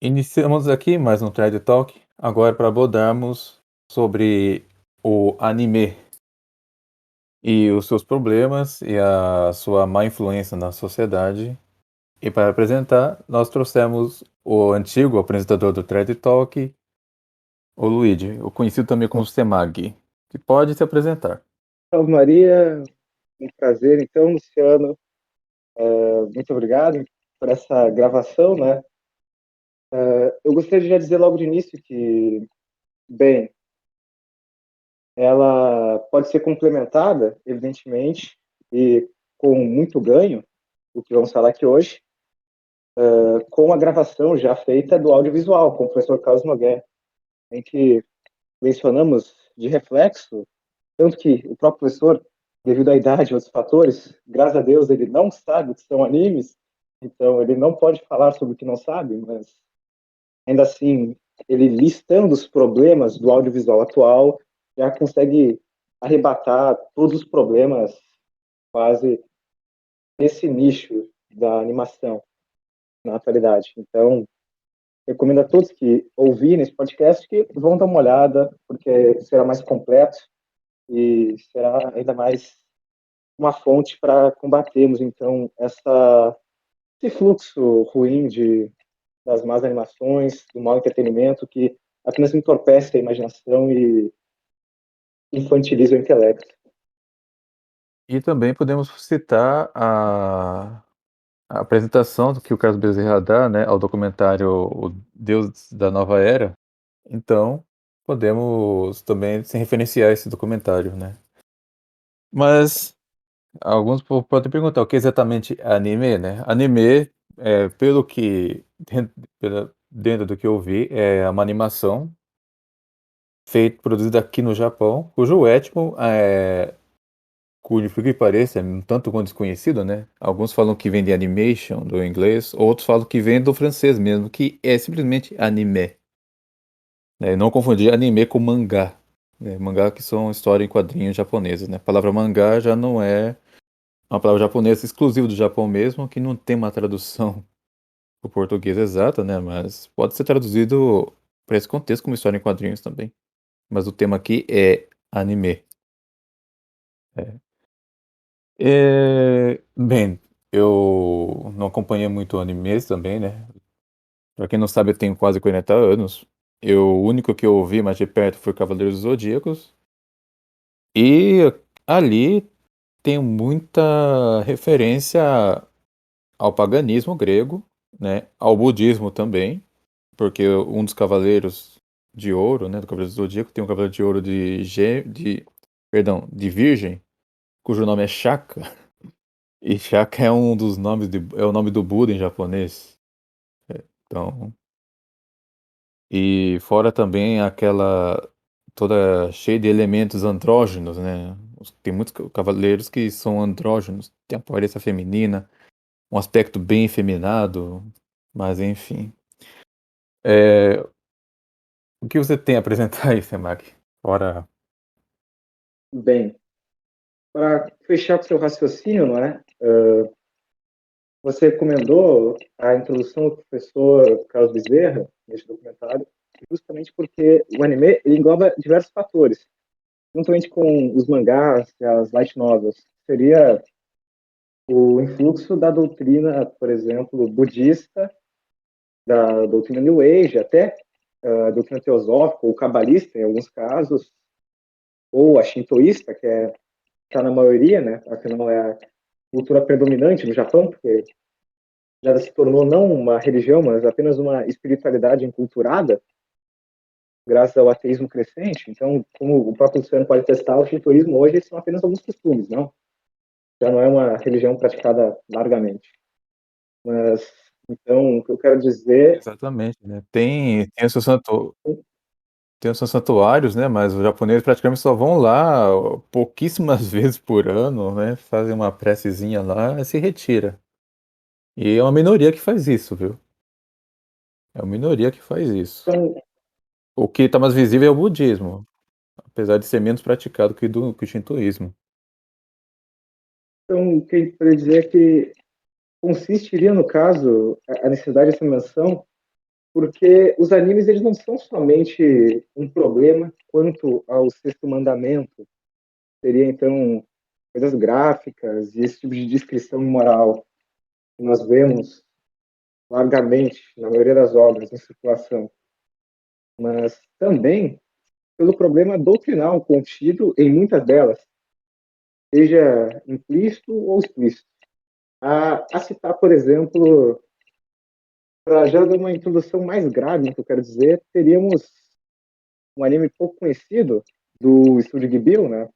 Iniciamos aqui mais um TED Talk, agora para abordarmos sobre o anime e os seus problemas e a sua má influência na sociedade. E para apresentar, nós trouxemos o antigo apresentador do TED Talk, o Luigi, o conhecido também como Semag, que pode se apresentar. Salve Maria, um prazer então, Luciano. Muito obrigado por essa gravação, né? Eu gostaria de já dizer logo de início que, bem, ela pode ser complementada, evidentemente, e com muito ganho, o que vamos falar aqui hoje, com a gravação já feita do audiovisual, com o professor Carlos Nogueira, em que mencionamos de reflexo, tanto que o próprio professor, devido à idade e outros fatores, graças a Deus ele não sabe o que são animes, então ele não pode falar sobre o que não sabe, mas ainda assim, ele listando os problemas do audiovisual atual, já consegue arrebatar todos os problemas quase desse nicho da animação na atualidade. Então, recomendo a todos que ouvirem esse podcast que vão dar uma olhada, porque será mais completo e será ainda mais uma fonte para combatermos, então, esse fluxo ruim das más animações, do mau entretenimento, que apenas entorpece a imaginação e infantiliza o intelecto. E também podemos citar a apresentação que o Carlos Bezerra dá, né, ao documentário O Deus da Nova Era. Então, podemos também se referenciar a esse documentário, né. Mas alguns podem perguntar o que exatamente é anime, né. Anime, pelo que dentro do que eu vi, é uma animação produzida aqui no Japão, cujo etmo, cujo por que pareça, é um tanto quanto desconhecido, né. Alguns falam que vem de animation, do inglês, outros falam que vem do francês mesmo, que é simplesmente anime. Não confundir anime com mangá. Mangá que são história em quadrinhos japoneses, né? A palavra mangá já não é uma palavra japonesa exclusiva do Japão mesmo, que não tem uma tradução para o português exata, né? Mas pode ser traduzido para esse contexto como história em quadrinhos também. Mas o tema aqui é anime. É. Bem, eu não acompanhei muito animes também, né? Pra quem não sabe, eu tenho quase 40 anos. O único que eu ouvi mais de perto foi Cavaleiros dos Zodíacos. E ali tem muita referência ao paganismo grego, né, ao budismo também, porque um dos cavaleiros de ouro, né, do Cavaleiro do Zodíaco, tem um cavaleiro de ouro de virgem, cujo nome é Shaka, e Shaka é um dos nomes é o nome do Buda em japonês. Então, e fora também aquela toda cheia de elementos andrógenos, né? Tem muitos cavaleiros que são andrógenos, tem aparência feminina, um aspecto bem efeminado, mas enfim. É, o que você tem a apresentar aí, Semak? Fora. Bem, para fechar com o seu raciocínio, não é? Você recomendou a introdução do professor Carlos Bezerra neste documentário, justamente porque o anime ele engloba diversos fatores, juntamente com os mangás e as light novels. Seria o influxo da doutrina, por exemplo, budista, da doutrina New Age, até a doutrina teosófica ou cabalista, em alguns casos, ou a shintoísta, que está na maioria, né? Afinal, é a cultura predominante no Japão, porque já se tornou não uma religião, mas apenas uma espiritualidade enculturada, graças ao ateísmo crescente. Então, como o próprio Luciano pode testar, o shintoísmo hoje são apenas alguns costumes, não? Já não é uma religião praticada largamente. Mas, então, o que eu quero dizer. Exatamente, né? Tem os seus santuários, né? Mas os japoneses praticamente só vão lá pouquíssimas vezes por ano, né? Fazem uma precezinha lá e se retira. E é uma minoria que faz isso, viu? É uma minoria que faz isso. Então, O que está mais visível é o budismo, apesar de ser menos praticado que o shintoísmo. o que eu queria dizer é que consistiria, no caso, a necessidade dessa menção porque os animes eles não são somente um problema quanto ao sexto mandamento, seria então coisas gráficas e esse tipo de descrição moral que nós vemos largamente na maioria das obras em circulação, mas também pelo problema doutrinal contido em muitas delas, seja implícito ou explícito. A citar, por exemplo, para já dar uma introdução mais grave no que eu quero dizer, teríamos um anime pouco conhecido do estúdio Ghibli, né?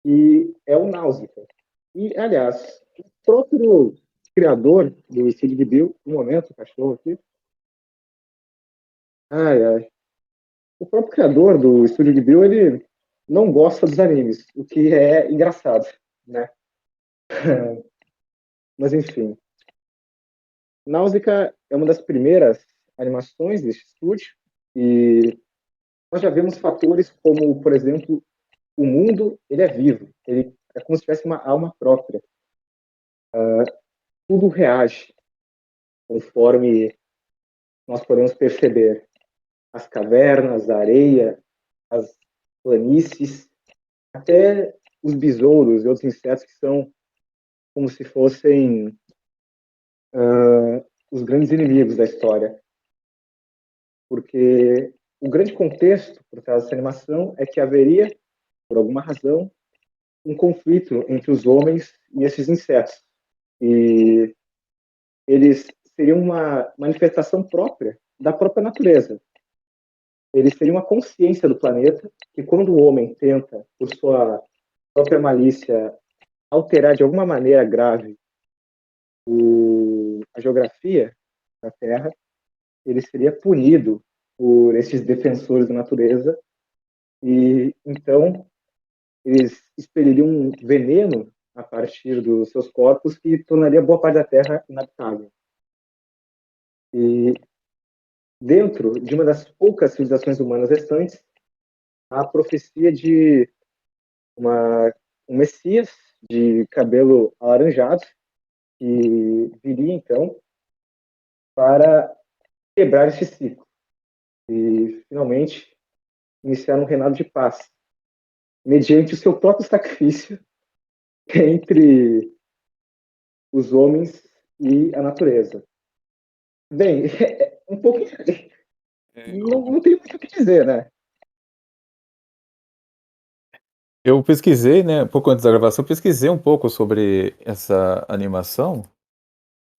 E é o Náusea. E, aliás, o próprio criador do estúdio Ghibli, no momento, o cachorro aqui, ai, ai, o próprio criador do estúdio Ghibli, ele não gosta dos animes, o que é engraçado, né? Mas, enfim. Náusea é uma das primeiras animações deste estúdio e nós já vemos fatores como, por exemplo, o mundo ele é vivo, ele é como se tivesse uma alma própria. Tudo reage conforme nós podemos perceber. As cavernas, a areia, as planícies, até os besouros e outros insetos que são como se fossem os grandes inimigos da história. Porque o grande contexto por trás dessa animação é que haveria, por alguma razão, um conflito entre os homens e esses insetos. E eles seriam uma manifestação própria da própria natureza. Eles teriam uma consciência do planeta que quando o homem tenta, por sua própria malícia, alterar de alguma maneira grave a geografia da Terra, ele seria punido por esses defensores da natureza e então eles expeliriam um veneno a partir dos seus corpos que tornaria boa parte da Terra inabitável. E dentro de uma das poucas civilizações humanas restantes, há a profecia de um Messias de cabelo alaranjado que viria então para quebrar esse ciclo e finalmente iniciar um reinado de paz, mediante o seu próprio sacrifício entre os homens e a natureza. Bem, um pouquinho. Não tem muito o que dizer, né? Eu pesquisei, né, um pouco antes da gravação, eu pesquisei um pouco sobre essa animação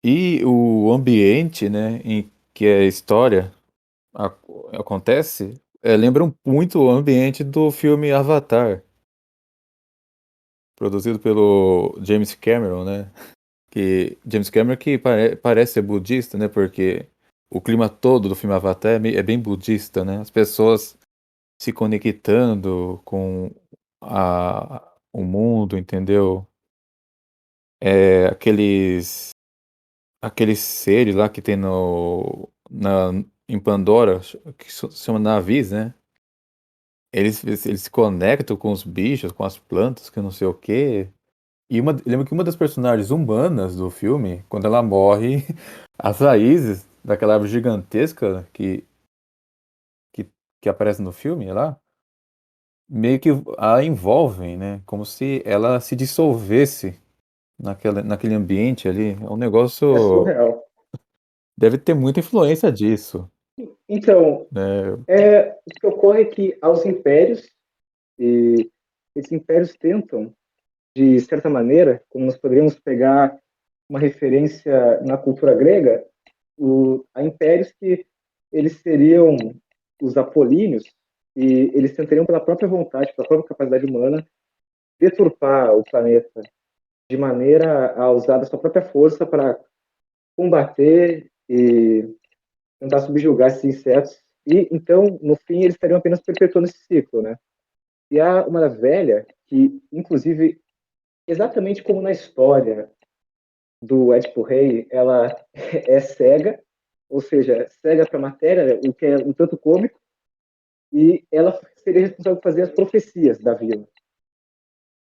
e o ambiente, né, em que a história acontece, lembra muito o ambiente do filme Avatar, produzido pelo James Cameron, né? Que James Cameron que parece ser budista, né? Porque o clima todo do filme Avatar é bem budista, né? As pessoas se conectando com o mundo, entendeu? Aqueles seres lá que tem em Pandora, que se chama navios, né? Eles se conectam com os bichos, com as plantas, que não sei o quê. E lembro que uma das personagens humanas do filme, quando ela morre, as raízes daquela árvore gigantesca que, que aparece no filme lá, meio que a envolvem, né? Como se ela se dissolvesse naquele ambiente ali. É um É negócio. surreal. Deve ter muita influência disso, Então, né? o que ocorre é que aos impérios, e esses impérios tentam, de certa maneira, como nós poderíamos pegar uma referência na cultura grega, há impérios que eles seriam os apolíneos e eles tentariam pela própria vontade, pela própria capacidade humana, deturpar o planeta de maneira a usar a sua própria força para combater e tentar subjugar esses insetos. E então, no fim, eles estariam apenas perpetuando esse ciclo, né? E há uma velha que, inclusive, exatamente como na história do Édipo Rei, ela é cega, ou seja, cega para a matéria, o que é um tanto cômico, e ela seria responsável por fazer as profecias da vila.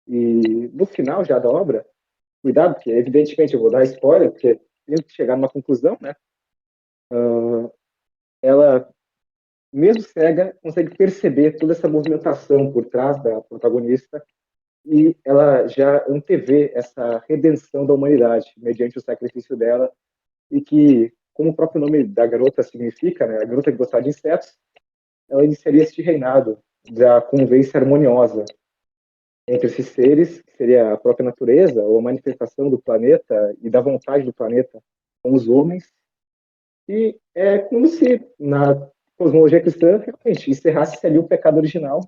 E no final já da obra, cuidado, porque evidentemente eu vou dar spoiler, porque tenho que chegar numa conclusão, né? mesmo cega, consegue perceber toda essa movimentação por trás da protagonista e ela já antevê essa redenção da humanidade mediante o sacrifício dela e que, como o próprio nome da garota significa, né, a garota que gostava de insetos, ela iniciaria este reinado da convivência harmoniosa entre esses seres, que seria a própria natureza, ou a manifestação do planeta e da vontade do planeta com os homens. E é como se, na cosmologia cristã, realmente encerrasse ali o pecado original.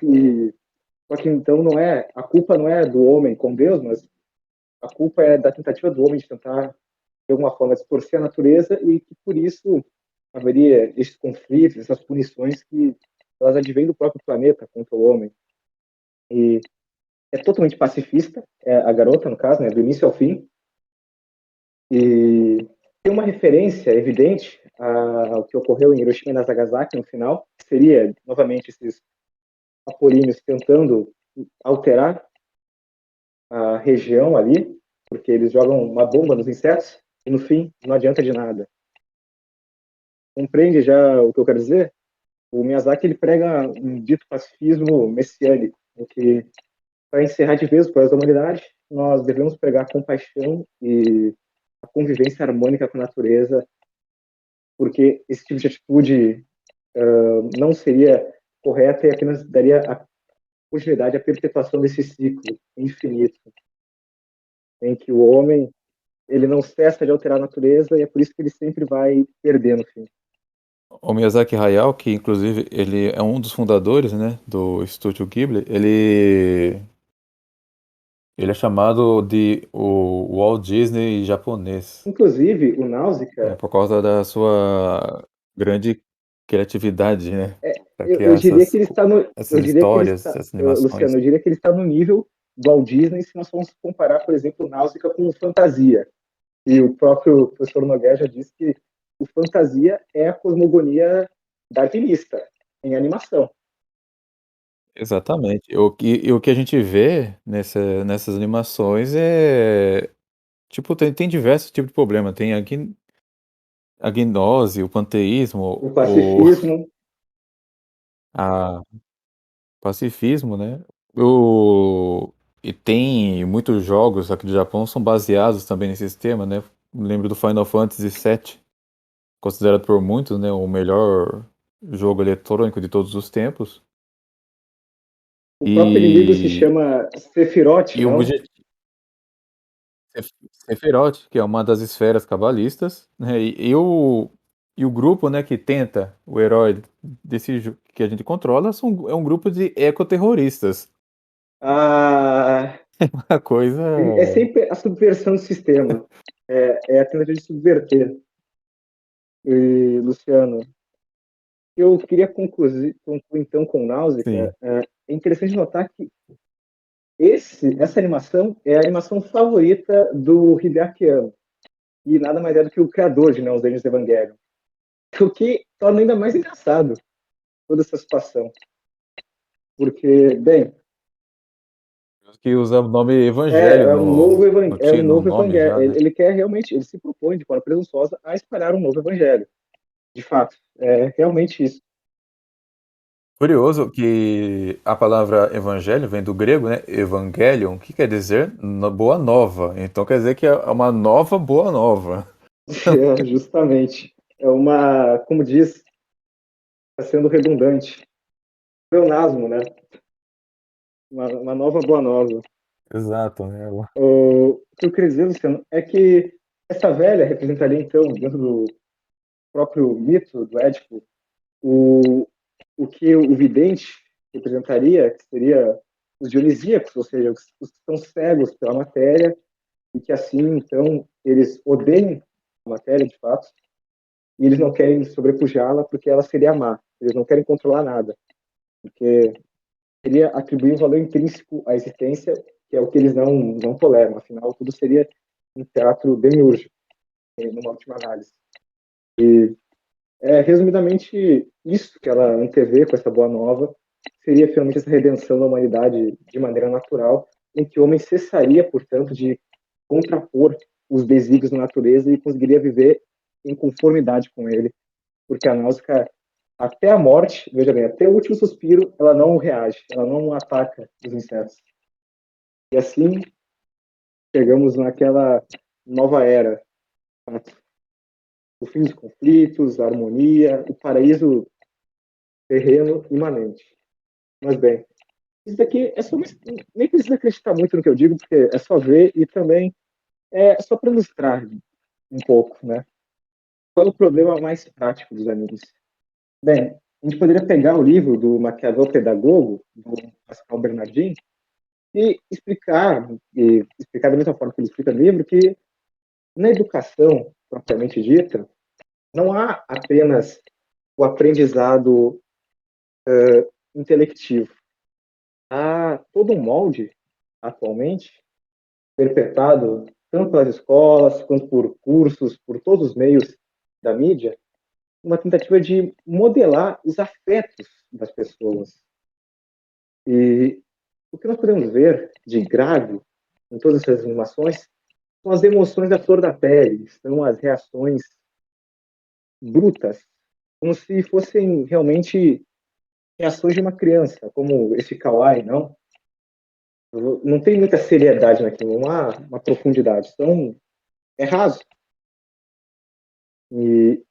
E, só que então não é, a culpa não é do homem com Deus, mas a culpa é da tentativa do homem de tentar, de alguma forma, distorcer a natureza e que, por isso, haveria esses conflitos, essas punições que elas advêm do próprio planeta contra o homem. E é totalmente pacifista, é a garota, no caso, né, do início ao fim, e tem uma referência evidente ao que ocorreu em Hiroshima e Nagasaki no final, que seria, novamente, esses apolíneos tentando alterar a região ali, porque eles jogam uma bomba nos insetos, e no fim não adianta de nada. Compreende já o que eu quero dizer? O Miyazaki ele prega um dito pacifismo messiânico, em que, para encerrar de vez o problema da humanidade, nós devemos pregar compaixão e a convivência harmônica com a natureza, porque esse tipo de atitude não seria correta e apenas daria a continuidade à perpetuação desse ciclo infinito, em que o homem ele não cessa de alterar a natureza e é por isso que ele sempre vai perder no fim. O Miyazaki Hayao, que inclusive ele é um dos fundadores, né, do Estúdio Ghibli, ele é chamado de o Walt Disney japonês, Inclusive, o né, Náusea, por causa da sua grande criatividade, né, para eu criar diria que ele está no, essas eu diria que ele histórias, está, essas animações. Luciano, eu diria que ele está no nível do Walt Disney se nós formos comparar, por exemplo, o Náusea com o Fantasia. E o próprio professor Nogueira já disse que o Fantasia é a cosmogonia darwinista em animação. Exatamente. O que a gente vê nessas animações é, tipo, tem diversos tipos de problema. Tem a gnose, o panteísmo, O pacifismo, a pacifismo, né? O, e tem muitos jogos aqui do Japão são baseados também nesse sistema, né? Lembro do Final Fantasy VII, considerado por muitos, né, o melhor jogo eletrônico de todos os tempos. o próprio inimigo se E, chama Sephiroth, e o não? Sephiroth, que é uma das esferas cabalistas, né? E o grupo, né, que tenta o herói que a gente controla é um grupo de ecoterroristas. Ah, Uma coisa. é sempre a subversão do sistema. É a tentativa de subverter. E, Luciano, eu queria concluir então com Náusea. Sim, É interessante notar que essa animação é a animação favorita do Hideaki Anno. E nada mais é do que o criador de Neon Genesis Evangelion. O que torna ainda mais engraçado toda essa situação. Porque, bem, que usa o nome Evangelho é um novo, no nome evangelho. já, né? Ele quer realmente, ele se propõe de forma presunçosa a espalhar um novo evangelho. De fato, é realmente isso. Curioso que a palavra evangelho vem do grego, né? Evangelion, que quer dizer boa nova. Então quer dizer que é uma nova boa nova. É, justamente. É uma, como diz, está sendo redundante. Pleonasmo, né? Uma nova boa nova. Exato, né? O que eu queria dizer, Luciano, é que essa velha representaria, então, dentro do próprio mito do Édipo, o, o que o vidente representaria, que seria os dionisíacos, ou seja, os que são cegos pela matéria, e que assim, então, eles odeiam a matéria, de fato, e eles não querem sobrepujá-la porque ela seria má. Eles não querem controlar nada, porque seria atribuir um valor intrínseco à existência, que é o que eles não toleram. Afinal, tudo seria um teatro demiúrgico, numa última análise. E resumidamente, isso que ela antevê com essa boa nova seria finalmente essa redenção da humanidade de maneira natural, em que o homem cessaria, portanto, de contrapor os desígnios da natureza e conseguiria viver em conformidade com ele, porque a Náusea Até a morte, veja bem, até o último suspiro, ela não reage, ela não ataca os insetos. E assim chegamos naquela nova era, o fim dos conflitos, a harmonia, o paraíso terreno imanente. Mas bem, isso daqui é só nem precisa acreditar muito no que eu digo, porque é só ver e também é só para ilustrar um pouco, né? Qual é o problema mais prático dos animes? Bem, a gente poderia pegar o livro do Maquiavel Pedagogo, do Pascal Bernardin, e explicar da mesma forma que ele explica no livro, que na educação propriamente dita, não há apenas o aprendizado intelectivo. Há todo um molde, atualmente, perpetrado tanto pelas escolas, quanto por cursos, por todos os meios da mídia, uma tentativa de modelar os afetos das pessoas. E o que nós podemos ver de grave em todas essas animações são as emoções da flor da pele, são as reações brutas, como se fossem realmente reações de uma criança, como esse kawaii, não? Não tem muita seriedade naquilo, não há uma profundidade. Então, é raso. E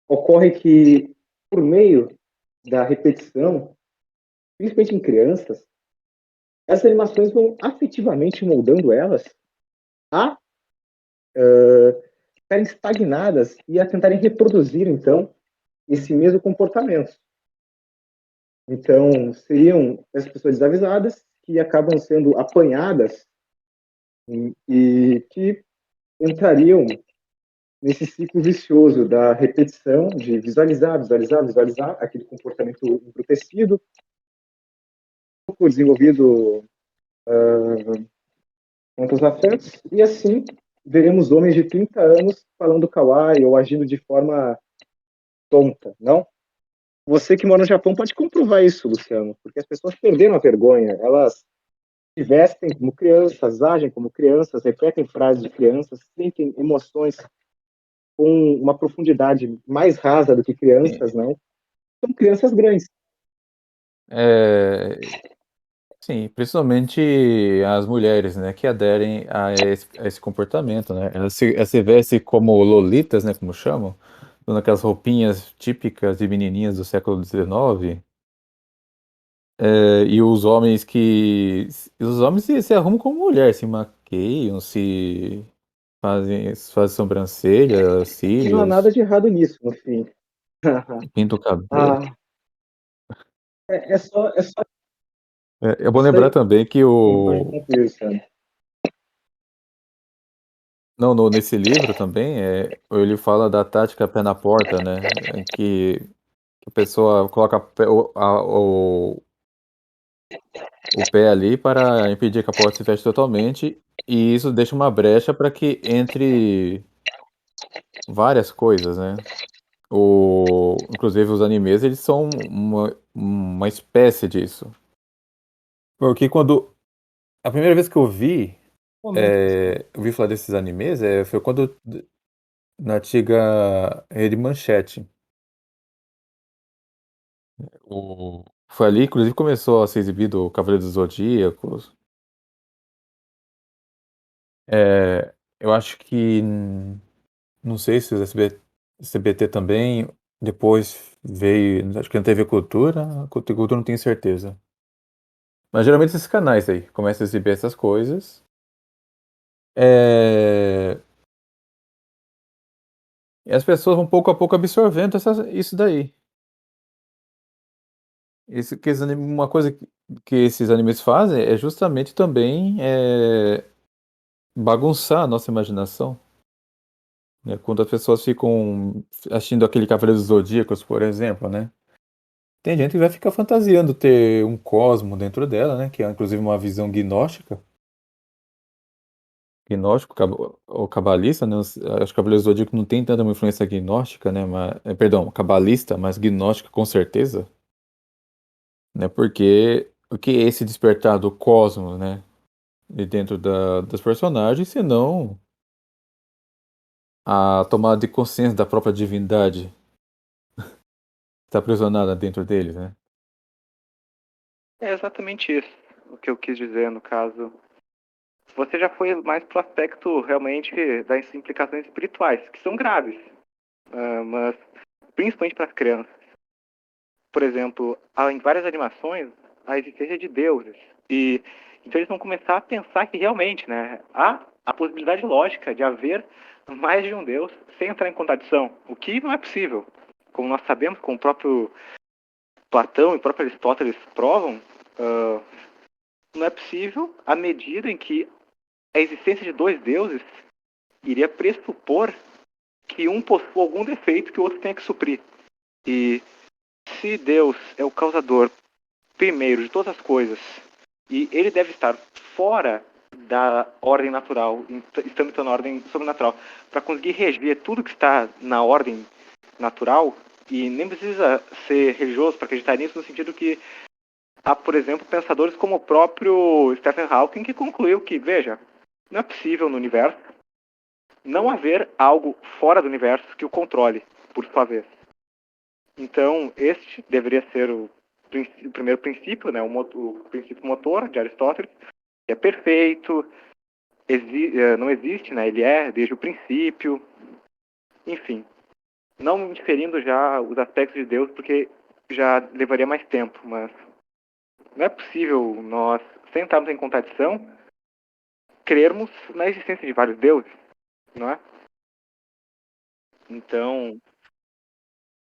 ocorre que, por meio da repetição, principalmente em crianças, essas animações vão afetivamente moldando elas a ficarem estagnadas e a tentarem reproduzir, então, esse mesmo comportamento. Então, seriam as pessoas desavisadas que acabam sendo apanhadas e que entrariam nesse ciclo vicioso da repetição, de visualizar, visualizar, visualizar aquele comportamento embrutecido, pouco desenvolvido quanto aos afetos, e assim veremos homens de 30 anos falando kawaii ou agindo de forma tonta, não? Você que mora no Japão pode comprovar isso, Luciano, porque as pessoas perderam a vergonha, elas se vestem como crianças, agem como crianças, repetem frases de crianças, sentem emoções com uma profundidade mais rasa do que crianças, não? São crianças grandes. É, sim, principalmente as mulheres, né, que aderem a esse comportamento, né? Elas se vestem como lolitas, né, como chamam, usando aquelas roupinhas típicas de menininhas do século XIX. E os homens se arrumam como mulher, se maqueiam, fazem sobrancelhas, E não há nada cílios, de errado nisso, no fim. pintam o cabelo. Ah, é só É bom isso lembrar aí. também que Pode o concluir, Luciano. não, nesse livro também, ele fala da tática pé na porta, né? Em que a pessoa coloca o pé ali para impedir que a porta se feche totalmente, e isso deixa uma brecha para que entre várias coisas, né? Inclusive os animes, eles são uma espécie disso. Porque quando a primeira vez que Momento, Luciano. eu ouvi falar desses animes, foi quando na antiga Rede Manchete. Foi ali, inclusive, começou a ser exibido o Cavaleiro dos Zodíacos. Eu acho que, não sei se o CBT também, depois veio, acho que na TV Cultura, Cultura não tenho certeza. Mas geralmente esses canais aí começam a exibir essas coisas. É, e as pessoas vão pouco a pouco absorvendo isso daí. Uma coisa que esses animes fazem é justamente também bagunçar a nossa imaginação. Né? Quando as pessoas ficam assistindo aquele Cavaleiro dos Zodíacos, por exemplo, né? Tem gente que vai ficar fantasiando ter um cosmo dentro dela, né? Que é inclusive uma visão gnóstica. Gnóstico ou cabalista, né? Acho que o Cavaleiro do Zodíaco não tem tanta uma influência gnóstica, né? Perdão, cabalista, mas gnóstica com certeza. Né? Porque o que é esse despertar do cosmos, né? De dentro das personagens, senão a tomada de consciência da própria divindade. está aprisionada dentro deles, né? É exatamente isso o que eu quis dizer no caso. Você já foi mais pro aspecto realmente das implicações espirituais, que são graves, mas principalmente para as crianças. Por exemplo, há em várias animações a existência de deuses. E então eles vão começar a pensar que realmente, né, há a possibilidade lógica de haver mais de um deus sem entrar em contradição, o que não é possível. Como nós sabemos, como o próprio Platão e o próprio Aristóteles provam, não é possível à medida em que a existência de dois deuses iria pressupor que um possua algum defeito que o outro tenha que suprir. E se Deus é o causador primeiro de todas as coisas e ele deve estar fora da ordem natural, estando então na ordem sobrenatural, para conseguir reger tudo que está na ordem natural, e nem precisa ser religioso para acreditar nisso, no sentido que há, por exemplo, pensadores como o próprio Stephen Hawking, que concluiu que, veja, não é possível no universo não haver algo fora do universo que o controle, por sua vez. Então, este deveria ser o primeiro princípio, né, o princípio motor de Aristóteles, que é perfeito, não existe, né, ele é desde o princípio, enfim. Não diferindo já os aspectos de Deus, porque já levaria mais tempo, mas não é possível nós, sem estarmos em contradição, crermos na existência de vários deuses, não é? Então,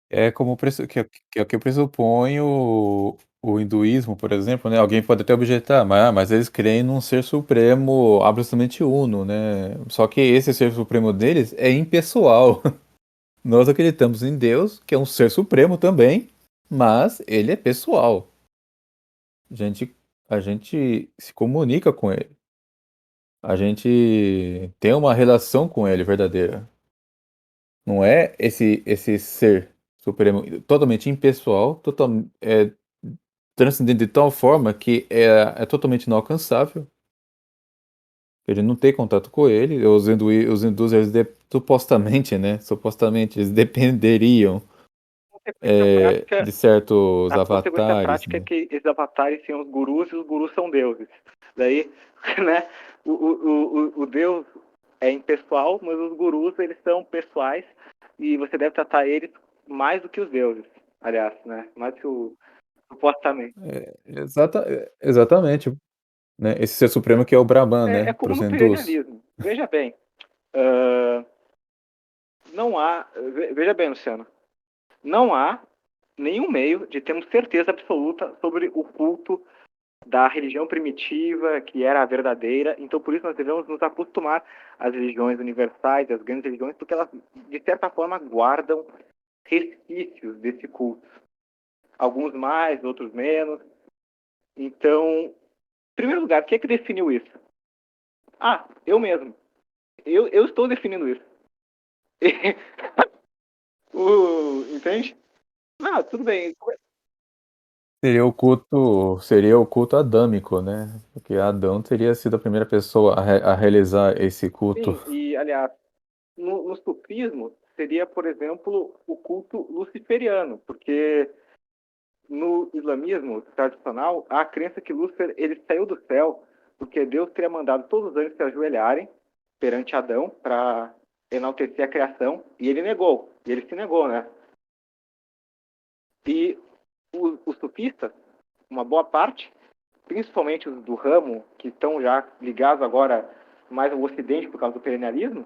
É como que é o que pressupõe o hinduísmo, por exemplo, né? Alguém pode até objetar, mas eles creem num ser supremo absolutamente uno, né? Só que esse ser supremo deles é impessoal. Nós acreditamos em Deus, que é um ser supremo também, mas ele é pessoal. A gente, a gente se comunica com ele. A gente tem uma relação com ele verdadeira. Não é esse ser supremo totalmente impessoal, transcendente de tal forma que é totalmente inalcançável. Ele não tem contato com ele. Os hindus, eles supostamente, né? Supostamente, eles dependeriam consequência prática de certos A consequência avatares, prática é né? que esses avatares são os gurus e os gurus são deuses. Daí, né, o Deus é impessoal, mas os gurus, eles são pessoais e você deve tratar eles mais do que os deuses, aliás, né? Mais do que o supostamente. Exatamente, né? Esse ser supremo que é o Brahman, É né? Para como os no hindus. perennialismo. Veja bem, uh, não há... Veja bem, Luciano, não há nenhum meio de termos certeza absoluta sobre o culto da religião primitiva, que era a verdadeira. Então, por isso, nós devemos nos acostumar às religiões universais, às grandes religiões, porque elas, de certa forma, guardam resquícios desse culto. Alguns mais, outros menos. Então, em primeiro lugar, o que é que definiu isso? Ah, eu mesmo. Eu estou definindo isso. Entende? Não, tudo bem. Seria o culto adâmico, né? Porque Adão teria sido a primeira pessoa a realizar esse culto. Sim, e aliás, no sufismo seria, por exemplo, o culto luciferiano, porque no islamismo tradicional, há a crença que Lúcifer ele saiu do céu porque Deus teria mandado todos os anjos se ajoelharem perante Adão para enaltecer a criação, e ele negou, e ele se negou, né? E os sufistas, uma boa parte, principalmente os do ramo, que estão já ligados agora mais ao ocidente por causa do perennialismo,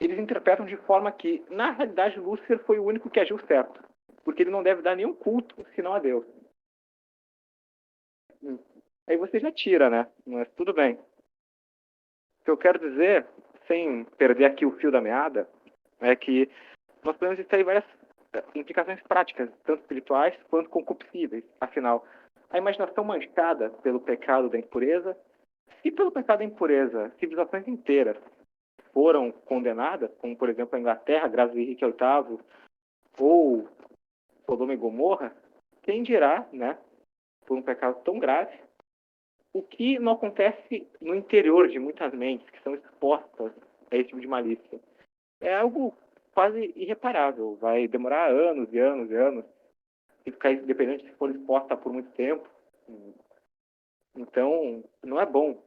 eles interpretam de forma que, na realidade, Lúcifer foi o único que agiu certo, porque ele não deve dar nenhum culto senão a Deus. Aí você já tira, né? Mas tudo bem. O que eu quero dizer, sem perder aqui o fio da meada, é que nós podemos extrair várias implicações práticas, tanto espirituais quanto concupiscíveis. Afinal, a imaginação manchada pelo pecado da impureza, e pelo pecado da impureza, civilizações inteiras foram condenadas, como por exemplo a Inglaterra, graças a Henrique VIII, ou Sodoma e Gomorra, quem dirá, né, por um pecado tão grave, o que não acontece no interior de muitas mentes que são expostas a esse tipo de malícia. É algo quase irreparável. Vai demorar anos e anos e anos. E ficar independente se for exposta por muito tempo. Então, não é bom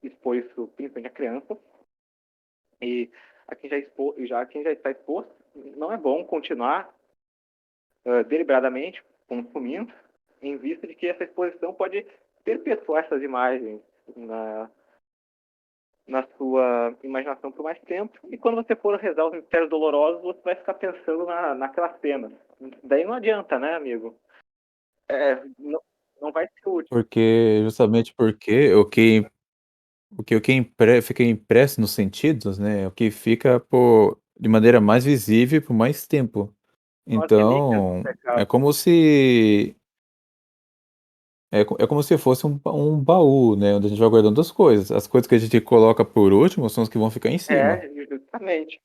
expor isso principalmente a criança. E a quem quem já está exposto, não é bom continuar deliberadamente consumindo, em vista de que essa exposição pode perpetuar essas imagens na sua imaginação por mais tempo. E quando você for rezar os mistérios dolorosos, você vai ficar pensando naquelas cenas. Daí não adianta, né, amigo? Não vai ser útil. Justamente porque o que fica impresso nos sentidos, né, é o que fica de maneira mais visível por mais tempo. São as relíquias do Então, é pecado. como se é como se fosse um baú, né, onde a gente vai guardando as coisas. As coisas que a gente coloca por último são as que vão ficar em cima. Justamente.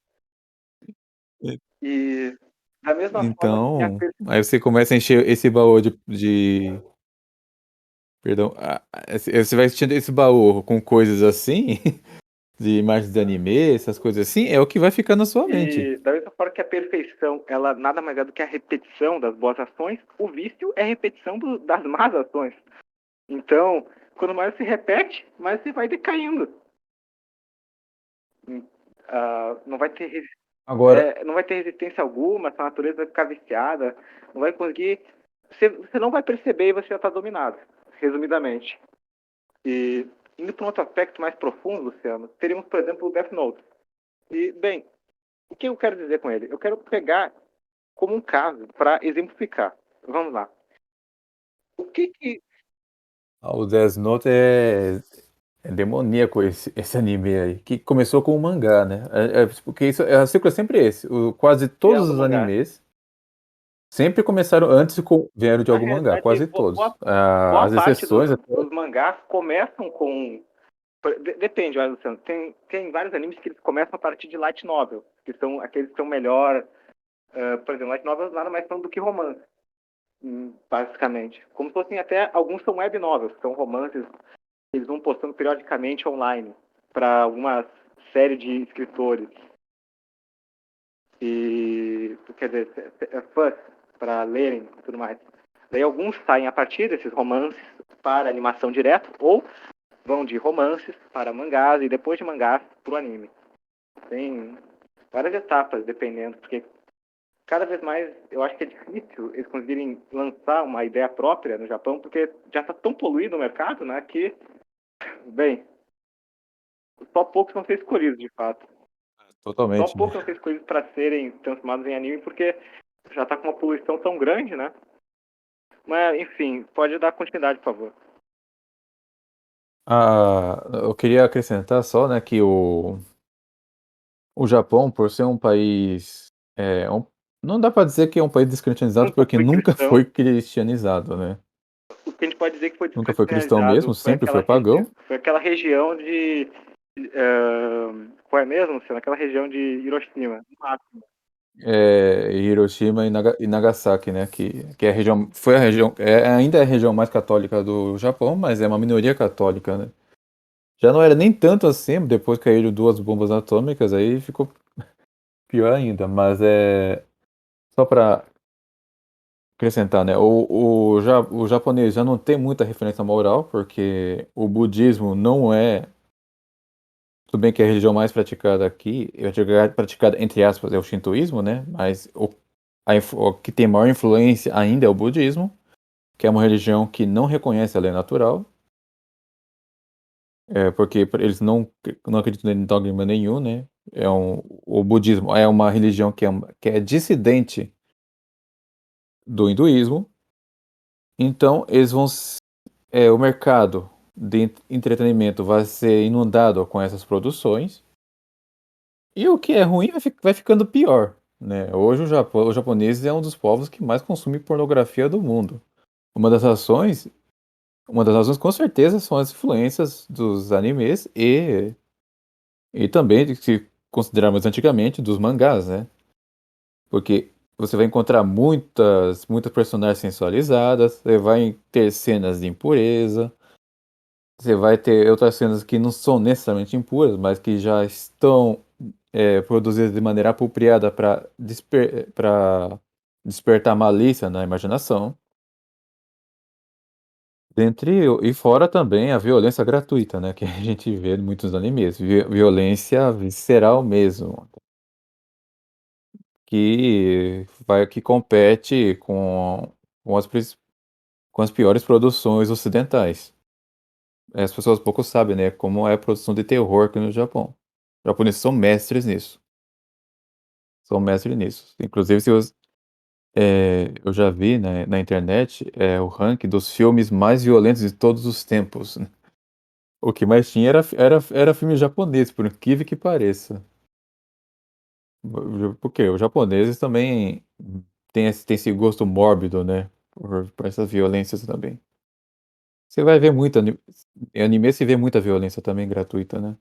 E E da mesma forma que a então, aí você começa a encher esse baú perdão, você vai enchendo esse baú com coisas assim, de imagens de anime, essas coisas assim, é o que vai ficar na sua mente. E da mesma forma que a perfeição, ela nada mais é do que a repetição das boas ações, o vício é a repetição das más ações. Então, quando mais se repete, mais você vai decaindo. Não vai ter Agora, não vai ter resistência alguma, sua natureza vai ficar viciada, não vai conseguir. Você não vai perceber e você já está dominado, resumidamente. E indo para um outro aspecto mais profundo, Luciano, teríamos, por exemplo, o Death Note. E, bem, o que eu quero dizer com ele? Eu quero pegar como um caso para exemplificar. Vamos lá. O que o Death Note é demoníaco esse anime aí, que começou com o mangá, né? Porque a ciclo é sempre esse. Quase é o todos do os mangá? animes sempre começaram antes vieram de Na algum mangá, realidade, quase todos. boa As parte exceções dos mangás começam com. Depende, olha, Luciano. Tem vários animes que eles começam a partir de light novel, que são aqueles que são melhor. Por exemplo, light novels nada mais são do que romance, basicamente. Como se fossem até. Alguns são web novels, são romances que eles vão postando periodicamente online para alguma série de escritores. E. Quer dizer, fãs, para lerem e tudo mais. Daí alguns saem a partir desses romances para animação direto, ou vão de romances para mangás e depois de mangás para o anime. Tem várias etapas, dependendo, porque cada vez mais eu acho que é difícil eles conseguirem lançar uma ideia própria no Japão, porque já está tão poluído o mercado, né, que, bem, só poucos vão ser escolhidos, de fato. Só totalmente, né? poucos vão ser escolhidos para serem transformados em anime, porque já está com uma poluição tão grande, né? Mas, enfim, pode dar continuidade, por favor. Eu queria acrescentar só, né, que o Japão, por ser um país, não dá para dizer que é um país descristianizado, Nunca porque foi nunca cristão. foi cristianizado, né? O que a gente pode dizer que foi Nunca foi cristão descristianizado mesmo, sempre foi pagão. foi aquela região de. Qual é mesmo, Luciano? Aquela região de Hiroshima. No máximo. Hiroshima e Nagasaki, né? Que é a região, foi a região, ainda é a região mais católica do Japão, mas é uma minoria católica, né? Já não era nem tanto assim, depois caíram duas bombas atômicas, aí ficou pior ainda. Mas só para acrescentar, né? O japonês já não tem muita referência moral, porque o budismo não é. Tudo bem que a religião mais praticada aqui, eu digo praticada entre aspas, é o shintoísmo, né? Mas o que tem maior influência ainda é o budismo, que é uma religião que não reconhece a lei natural, porque eles não acreditam em dogma nenhum, né? O budismo é uma religião que é dissidente do hinduísmo, então eles vão. O mercado de entretenimento vai ser inundado com essas produções. E o que é ruim vai ficando pior, né? Hoje os japoneses é um dos povos que mais consome pornografia do mundo. Uma das razões, uma das razões com certeza são as influências dos animes e também, se considerarmos antigamente, dos mangás, né? Porque você vai encontrar muitas personagens sensualizadas, você vai ter cenas de impureza, você vai ter outras cenas que não são necessariamente impuras, mas que já estão produzidas de maneira apropriada para despertar malícia na imaginação. E fora também a violência gratuita, né, que a gente vê em muitos animes, violência visceral mesmo, que compete com com as piores produções ocidentais. As pessoas pouco sabem, né, como é a produção de terror aqui no Japão. Os japoneses são mestres nisso. São mestres nisso. Inclusive, eu já vi, né, na internet, o ranking dos filmes mais violentos de todos os tempos, né? O que mais tinha era filme japonês, por incrível que pareça. Porque os japoneses também têm esse gosto mórbido, né? Por essas violências também. Você vai ver muito em anime, se vê muita violência também gratuita, né?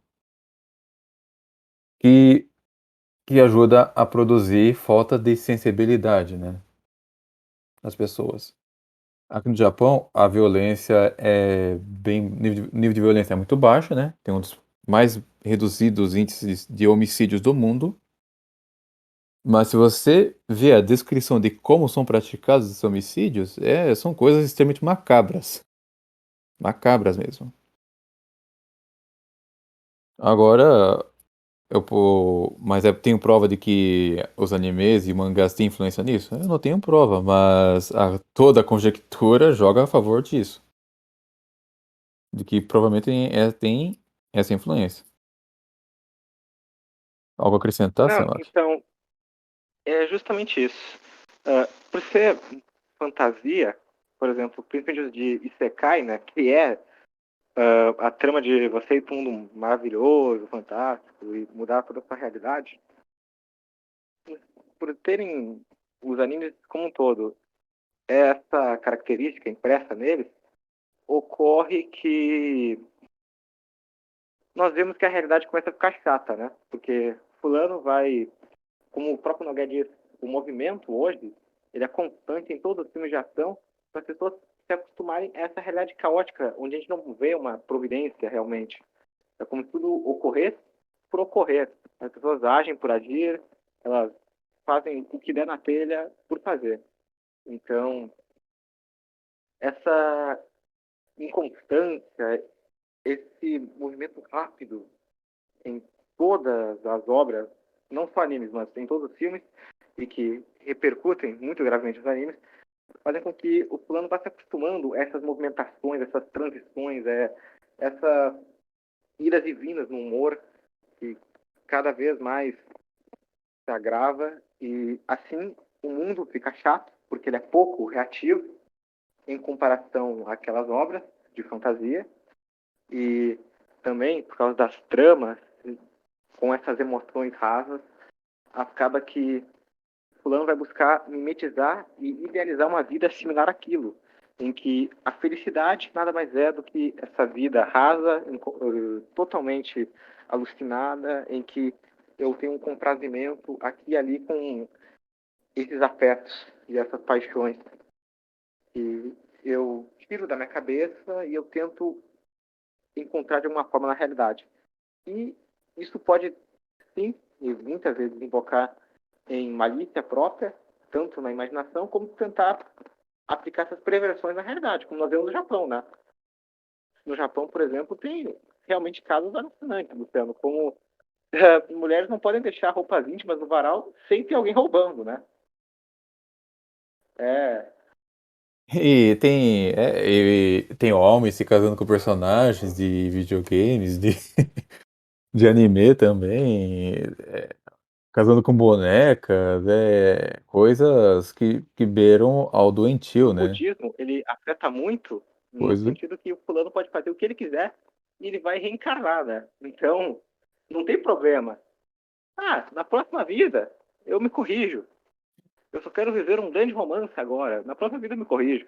Que, que ajuda a produzir falta de sensibilidade, né? Das pessoas. Aqui no Japão, a violência é bem. Nível de violência é muito baixo, né? Tem um dos mais reduzidos índices de homicídios do mundo. Mas se você vê a descrição de como são praticados esses homicídios, são coisas extremamente macabras. Macabras mesmo. Agora, mas tenho prova de que os animes e mangás têm influência nisso? Eu não tenho prova, mas toda a conjectura joga a favor disso. De que provavelmente tem essa influência. Algo a acrescentar, Não, Samara? então, é justamente isso. Por ser fantasia, por exemplo, principalmente de Isekai, né, que é a trama de você ir para um mundo maravilhoso, fantástico e mudar toda a sua realidade, por terem os animes como um todo essa característica impressa neles, ocorre que nós vemos que a realidade começa a ficar chata, né? Porque fulano vai, como o próprio Nogueira diz, o movimento hoje, ele é constante em todos os filmes de ação, para as pessoas se acostumarem a essa realidade caótica, onde a gente não vê uma providência realmente. É como se tudo ocorresse por ocorrer. As pessoas agem por agir, elas fazem o que der na telha por fazer. Então, essa inconstância, esse movimento rápido em todas as obras, não só animes, mas em todos os filmes, e que repercutem muito gravemente os animes, fazem com que o fulano vá se acostumando a essas movimentações, essas transições, essas idas e vindas no humor, que cada vez mais se agrava, e assim o mundo fica chato, porque ele é pouco reativo em comparação àquelas obras de fantasia, e também por causa das tramas, com essas emoções rasas, acaba que fulano vai buscar mimetizar e idealizar uma vida similar àquilo, em que a felicidade nada mais é do que essa vida rasa, totalmente alucinada, em que eu tenho um comprazimento aqui e ali com esses afetos e essas paixões que eu tiro da minha cabeça e eu tento encontrar de alguma forma na realidade. E isso pode, sim, e muitas vezes desembocar em malícia própria, tanto na imaginação, como tentar aplicar essas preversões na realidade, como nós vemos no Japão, né? No Japão, por exemplo, tem realmente casos alucinantes, Luciano, como mulheres não podem deixar roupas íntimas no varal sem ter alguém roubando, né? É, E tem homens se casando com personagens de videogames, de anime também, casando com bonecas, coisas que beiram ao doentio, o né? budismo, ele afeta muito no Coisa. sentido que o fulano pode fazer o que ele quiser e ele vai reencarnar, né? Então, não tem problema. Ah, na próxima vida eu me corrijo. Eu só quero viver um grande romance agora. Na próxima vida eu me corrijo.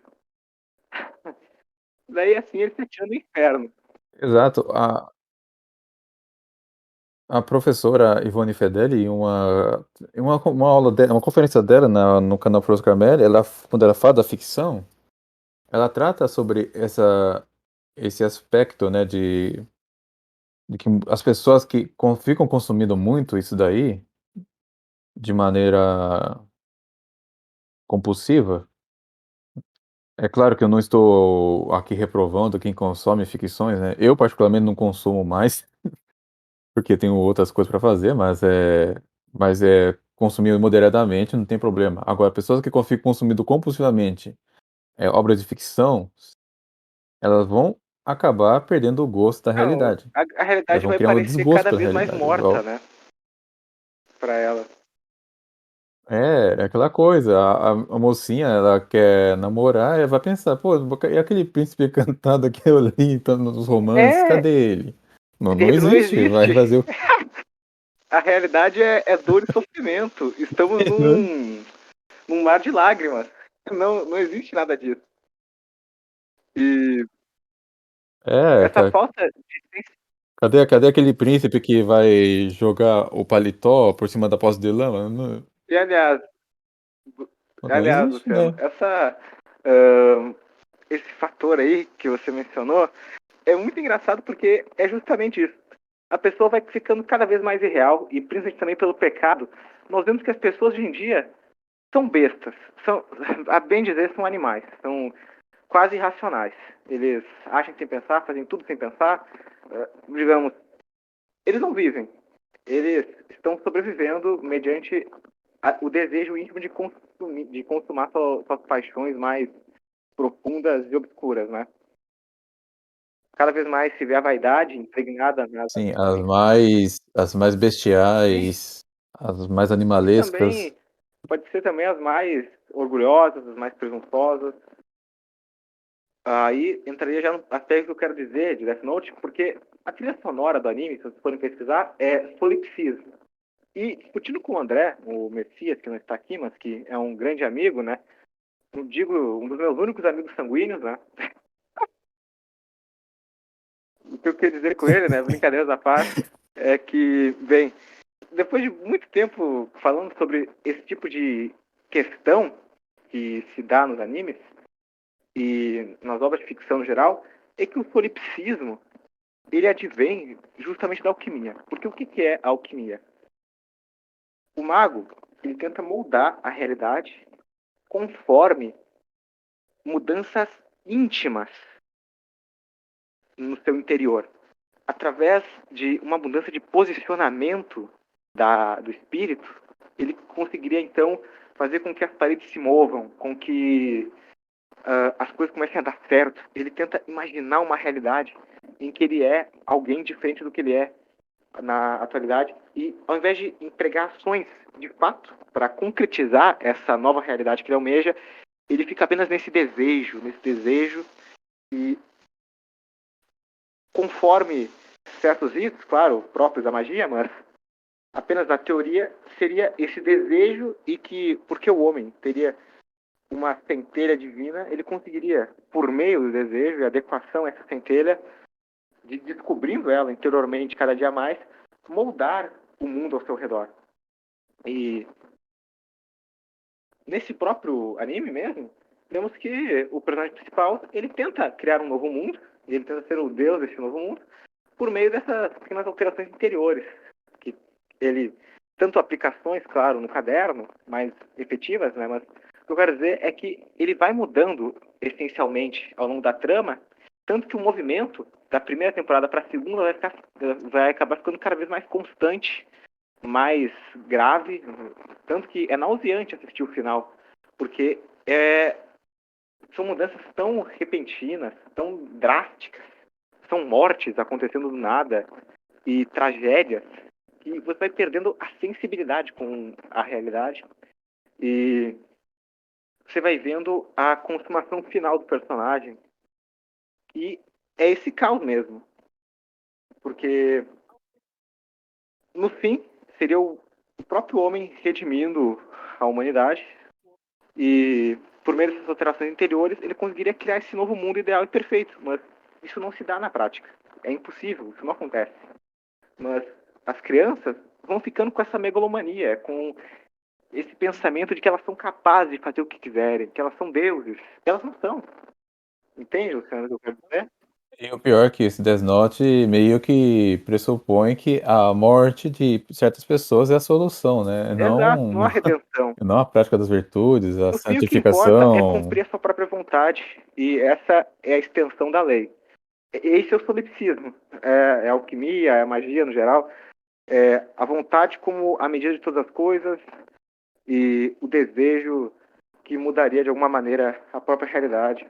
Daí assim ele se atira no inferno. Exato. A professora Ivone Fedeli, em uma aula dela, uma conferência dela no canal Professor Carmelli, quando ela fala da ficção, ela trata sobre esse aspecto, né, de que as pessoas que ficam consumindo muito isso daí, de maneira compulsiva. É claro que eu não estou aqui reprovando quem consome ficções, né. Eu particularmente não consumo mais, porque tenho outras coisas para fazer, mas consumir moderadamente não tem problema. Agora, pessoas que ficam consumindo compulsivamente, obras de ficção, elas vão acabar perdendo o gosto da Não, realidade. a Elas realidade vão vai criar um parecer desgosto cada pela vez mais realidade, morta, igual né? Pra ela. é aquela coisa, a mocinha, ela quer namorar, ela vai pensar: "Pô, e aquele príncipe encantado que eu li tanto nos romances, É, cadê ele?". Não ele não existe, vai existe. fazer o A realidade é dor e sofrimento. Estamos Né? num mar de lágrimas. Não existe nada disso. E É, essa falta de cadê aquele príncipe que vai jogar o paletó por cima da poça de lama? e Não aliás, existe, Luciano, né. esse fator aí que você mencionou é muito engraçado porque é justamente isso. A pessoa vai ficando cada vez mais irreal e principalmente também pelo pecado. Nós vemos que as pessoas hoje em dia são bestas, são, a bem dizer, são animais, são quase irracionais. Eles agem sem pensar, fazem tudo sem pensar. Digamos, eles não vivem. Eles estão sobrevivendo mediante o desejo íntimo de consumar suas paixões mais profundas e obscuras, né? Cada vez mais se vê a vaidade impregnada nas Sim, as mais sim, bestiais, as mais e animalescas. também pode ser também as mais orgulhosas, as mais presunçosas. Aí entraria já no aspecto que eu quero dizer de Death Note, porque a trilha sonora do anime, se vocês forem pesquisar, é solipsismo. E discutindo com o André, o Messias, que não está aqui, mas que é um grande amigo, né? Não digo um dos meus únicos amigos sanguíneos, né? O que eu queria dizer com ele, né? Brincadeiras à parte, é que, bem, depois de muito tempo falando sobre esse tipo de questão que se dá nos animes e nas obras de ficção no geral, é que o solipsismo ele advém justamente da alquimia. Porque o que é a alquimia? O mago ele tenta moldar a realidade conforme mudanças íntimas no seu interior, através de uma mudança de posicionamento do espírito, ele conseguiria então fazer com que as paredes se movam, com que as coisas comecem a dar certo. Ele tenta imaginar uma realidade em que ele é alguém diferente do que ele é na atualidade e ao invés de empregar ações de fato para concretizar essa nova realidade que ele almeja, ele fica apenas nesse desejo e conforme certos ritos, claro, próprios da magia, mas apenas na teoria seria esse desejo e que, porque o homem teria uma centelha divina, ele conseguiria, por meio do desejo e adequação a essa centelha, descobrindo ela interiormente cada dia mais, moldar o mundo ao seu redor. E nesse próprio anime mesmo, vemos que o personagem principal ele tenta criar um novo mundo, ele tenta ser o deus desse novo mundo, por meio dessas pequenas alterações interiores, que ele, tanto aplicações, claro, no caderno, mais efetivas, né, mas o que eu quero dizer é que ele vai mudando essencialmente ao longo da trama, tanto que o movimento da primeira temporada para a segunda vai acabar ficando cada vez mais constante, mais grave, tanto que é nauseante assistir o final, porque são mudanças tão repentinas, tão drásticas, são mortes acontecendo do nada e tragédias que você vai perdendo a sensibilidade com a realidade e você vai vendo a consumação final do personagem e é esse caos mesmo, porque no fim seria o próprio homem redimindo a humanidade e por meio dessas alterações interiores ele conseguiria criar esse novo mundo ideal e perfeito, mas isso não se dá na prática, é impossível, isso não acontece. Mas as crianças vão ficando com essa megalomania, com esse pensamento de que elas são capazes de fazer o que quiserem, que elas são deuses. Elas não são. Entende, Luciano, o que eu quero dizer? E o pior é que esse Death Note meio que pressupõe que a morte de certas pessoas é a solução, né? Exato, Não, não há redenção. não a prática das virtudes, a No fim, o que importa é santificação. cumprir a sua própria vontade. E essa é a extensão da lei. Esse é o solipsismo. É a alquimia, é a magia no geral. É a vontade como a medida de todas as coisas e o desejo que mudaria de alguma maneira a própria realidade.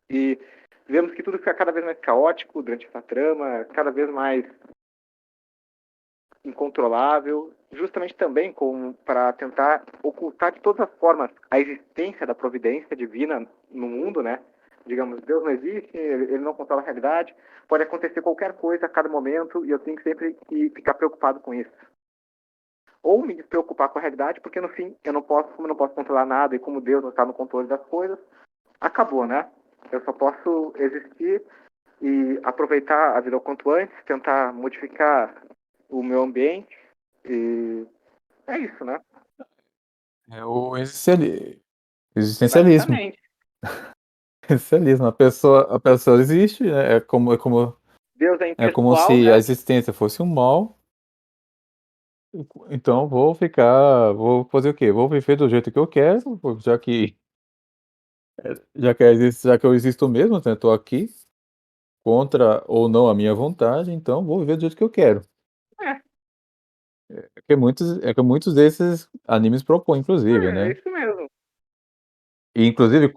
E vemos que tudo fica cada vez mais caótico durante essa trama, cada vez mais incontrolável, justamente também para tentar ocultar de todas as formas a existência da providência divina no mundo, né? Digamos, Deus não existe, ele não controla a realidade, pode acontecer qualquer coisa a cada momento e eu tenho que sempre ficar preocupado com isso. Ou me despreocupar com a realidade, porque no fim eu não posso, como eu não posso controlar nada e como Deus não está no controle das coisas, acabou, né? Eu só posso existir e aproveitar a vida o quanto antes, tentar modificar o meu ambiente e é isso, né? É o existencialismo. Basicamente. Existencialismo. A pessoa existe, né? Deus é É como impessoal, se a né? existência fosse um mal. Então vou fazer o quê? Vou viver do jeito que eu quero, já que eu existo mesmo, né? Tô aqui, contra ou não a minha vontade, então vou viver do jeito que eu quero. É, É que muitos desses animes propõem, inclusive, é né? isso mesmo. E inclusive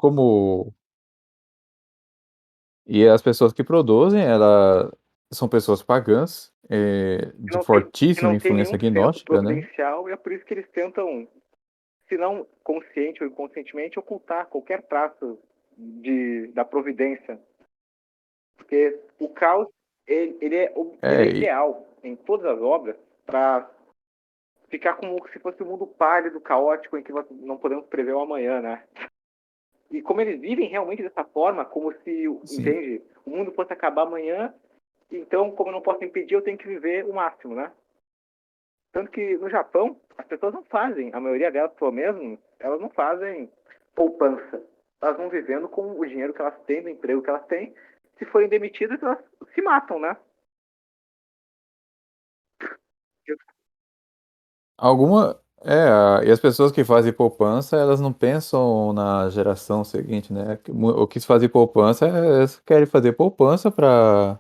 e as pessoas que produzem, ela são pessoas pagãs, de Que fortíssima não tem nenhum influência senso gnóstica, né? providencial e é por isso que eles tentam, se não consciente ou inconscientemente, ocultar qualquer traço da providência. Porque o caos, ele é É, e ideal em todas as obras para ficar como se fosse um mundo pálido, caótico, em que nós não podemos prever o amanhã, né? E como eles vivem realmente dessa forma, como se, sim, entende, o mundo fosse acabar amanhã, então, como eu não posso impedir, eu tenho que viver o máximo, né? Tanto que no Japão, as pessoas não fazem, a maioria delas, pelo menos, elas não fazem poupança. Elas vão vivendo com o dinheiro que elas têm, do emprego que elas têm. Se forem demitidas, elas se matam, né? e as pessoas que fazem poupança, elas não pensam na geração seguinte, né? O que se faz poupança, eles querem fazer poupança para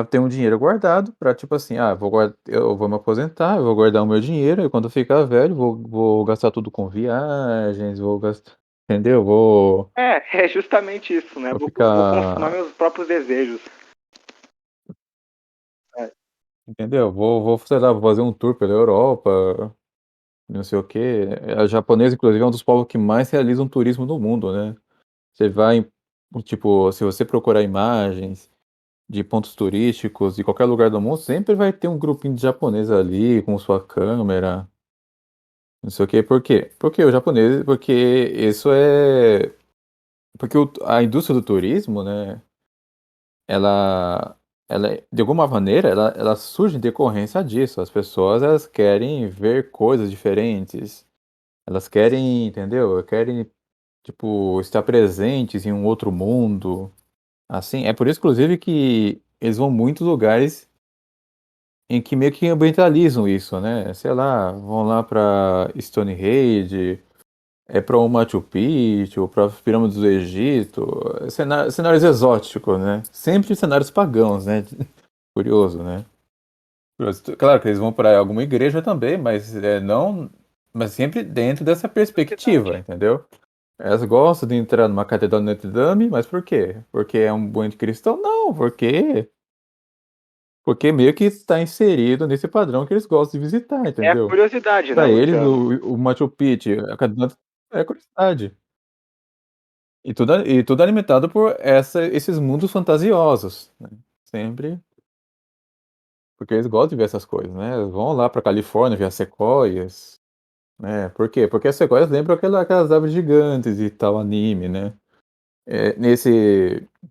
ter um dinheiro guardado, para tipo assim, eu vou me aposentar, eu vou guardar o meu dinheiro, e quando eu ficar velho, vou gastar tudo com viagens, vou gastar, entendeu? É justamente isso, né? Vou Vou consumar ficar, meus próprios desejos. É, entendeu? Sei lá, vou fazer um tour pela Europa, não sei o quê. A japonesa, inclusive, é um dos povos que mais realizam turismo no mundo, né? Você vai, tipo, se você procurar imagens de pontos turísticos de qualquer lugar do mundo, sempre vai ter um grupinho de japonês ali com sua câmera, não sei o quê. Por quê? Porque o japonês, porque isso é, porque a indústria do turismo, né, ela, de alguma maneira, ela surge em decorrência disso. As pessoas, elas querem ver coisas diferentes, elas querem, entendeu? Querem, tipo, estar presentes em um outro mundo. Assim, é por isso, inclusive, que eles vão em muitos lugares em que meio que ambientalizam isso, né? Sei lá, vão lá pra Stonehenge, pra o Machu Picchu, pra Pirâmides do Egito, cenários exóticos, né? Sempre cenários pagãos, né? Curioso, né? Curioso. Claro que eles vão para alguma igreja também, mas não, mas sempre dentro dessa perspectiva, sociedade. entendeu? Elas gostam de entrar numa catedral de Notre Dame, mas por quê? Porque é um bom cristão? Não, porque meio que está inserido nesse padrão que eles gostam de visitar, É a entendeu? curiosidade, né, Para eles, Luciano? o Machu Picchu, a catedral é curiosidade. E tudo alimentado por esses mundos fantasiosos, né? Sempre, porque eles gostam de ver essas coisas, né? Eles vão lá para Califórnia ver as sequoias, né? Por quê? Porque as sequoias lembram aquelas árvores gigantes e tal anime, né?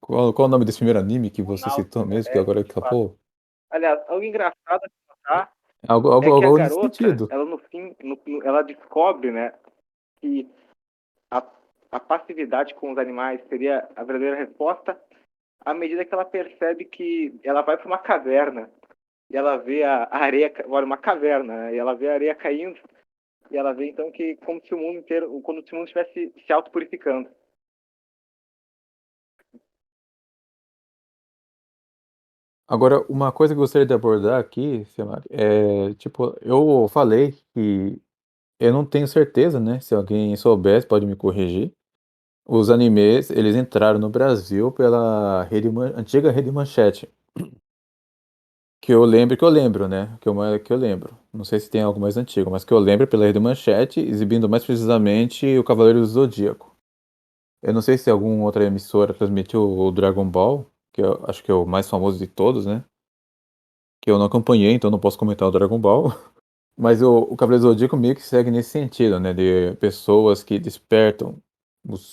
Qual o nome desse primeiro anime que O você citou Náusea, mesmo, que agora de fato. escapou? Aliás, algo engraçado a se notar Algo, algo, é que a algo nesse garota, sentido. ela no fim, ela descobre, né, que a a passividade com os animais seria a verdadeira resposta, à medida que ela percebe que ela vai para uma caverna e ela vê a areia, olha, uma caverna, né? E ela vê a areia caindo e ela vê então que como se o mundo inteiro, como se o mundo estivesse se autopurificando. Agora, uma coisa que eu gostaria de abordar aqui, Samara, tipo, eu falei que eu não tenho certeza, né? Se alguém soubesse, pode me corrigir. Os animes, eles entraram no Brasil pela antiga Rede Manchete. Que eu lembro, né? Que eu lembro. Não sei se tem algo mais antigo, mas que eu lembro pela Rede Manchete, exibindo mais precisamente o Cavaleiro do Zodíaco. Eu não sei se alguma outra emissora transmitiu o Dragon Ball, que eu acho que é o mais famoso de todos, né? Que eu não acompanhei, então não posso comentar o Dragon Ball. Mas o Cavaleiro do Zodíaco meio que segue nesse sentido, né? De pessoas que despertam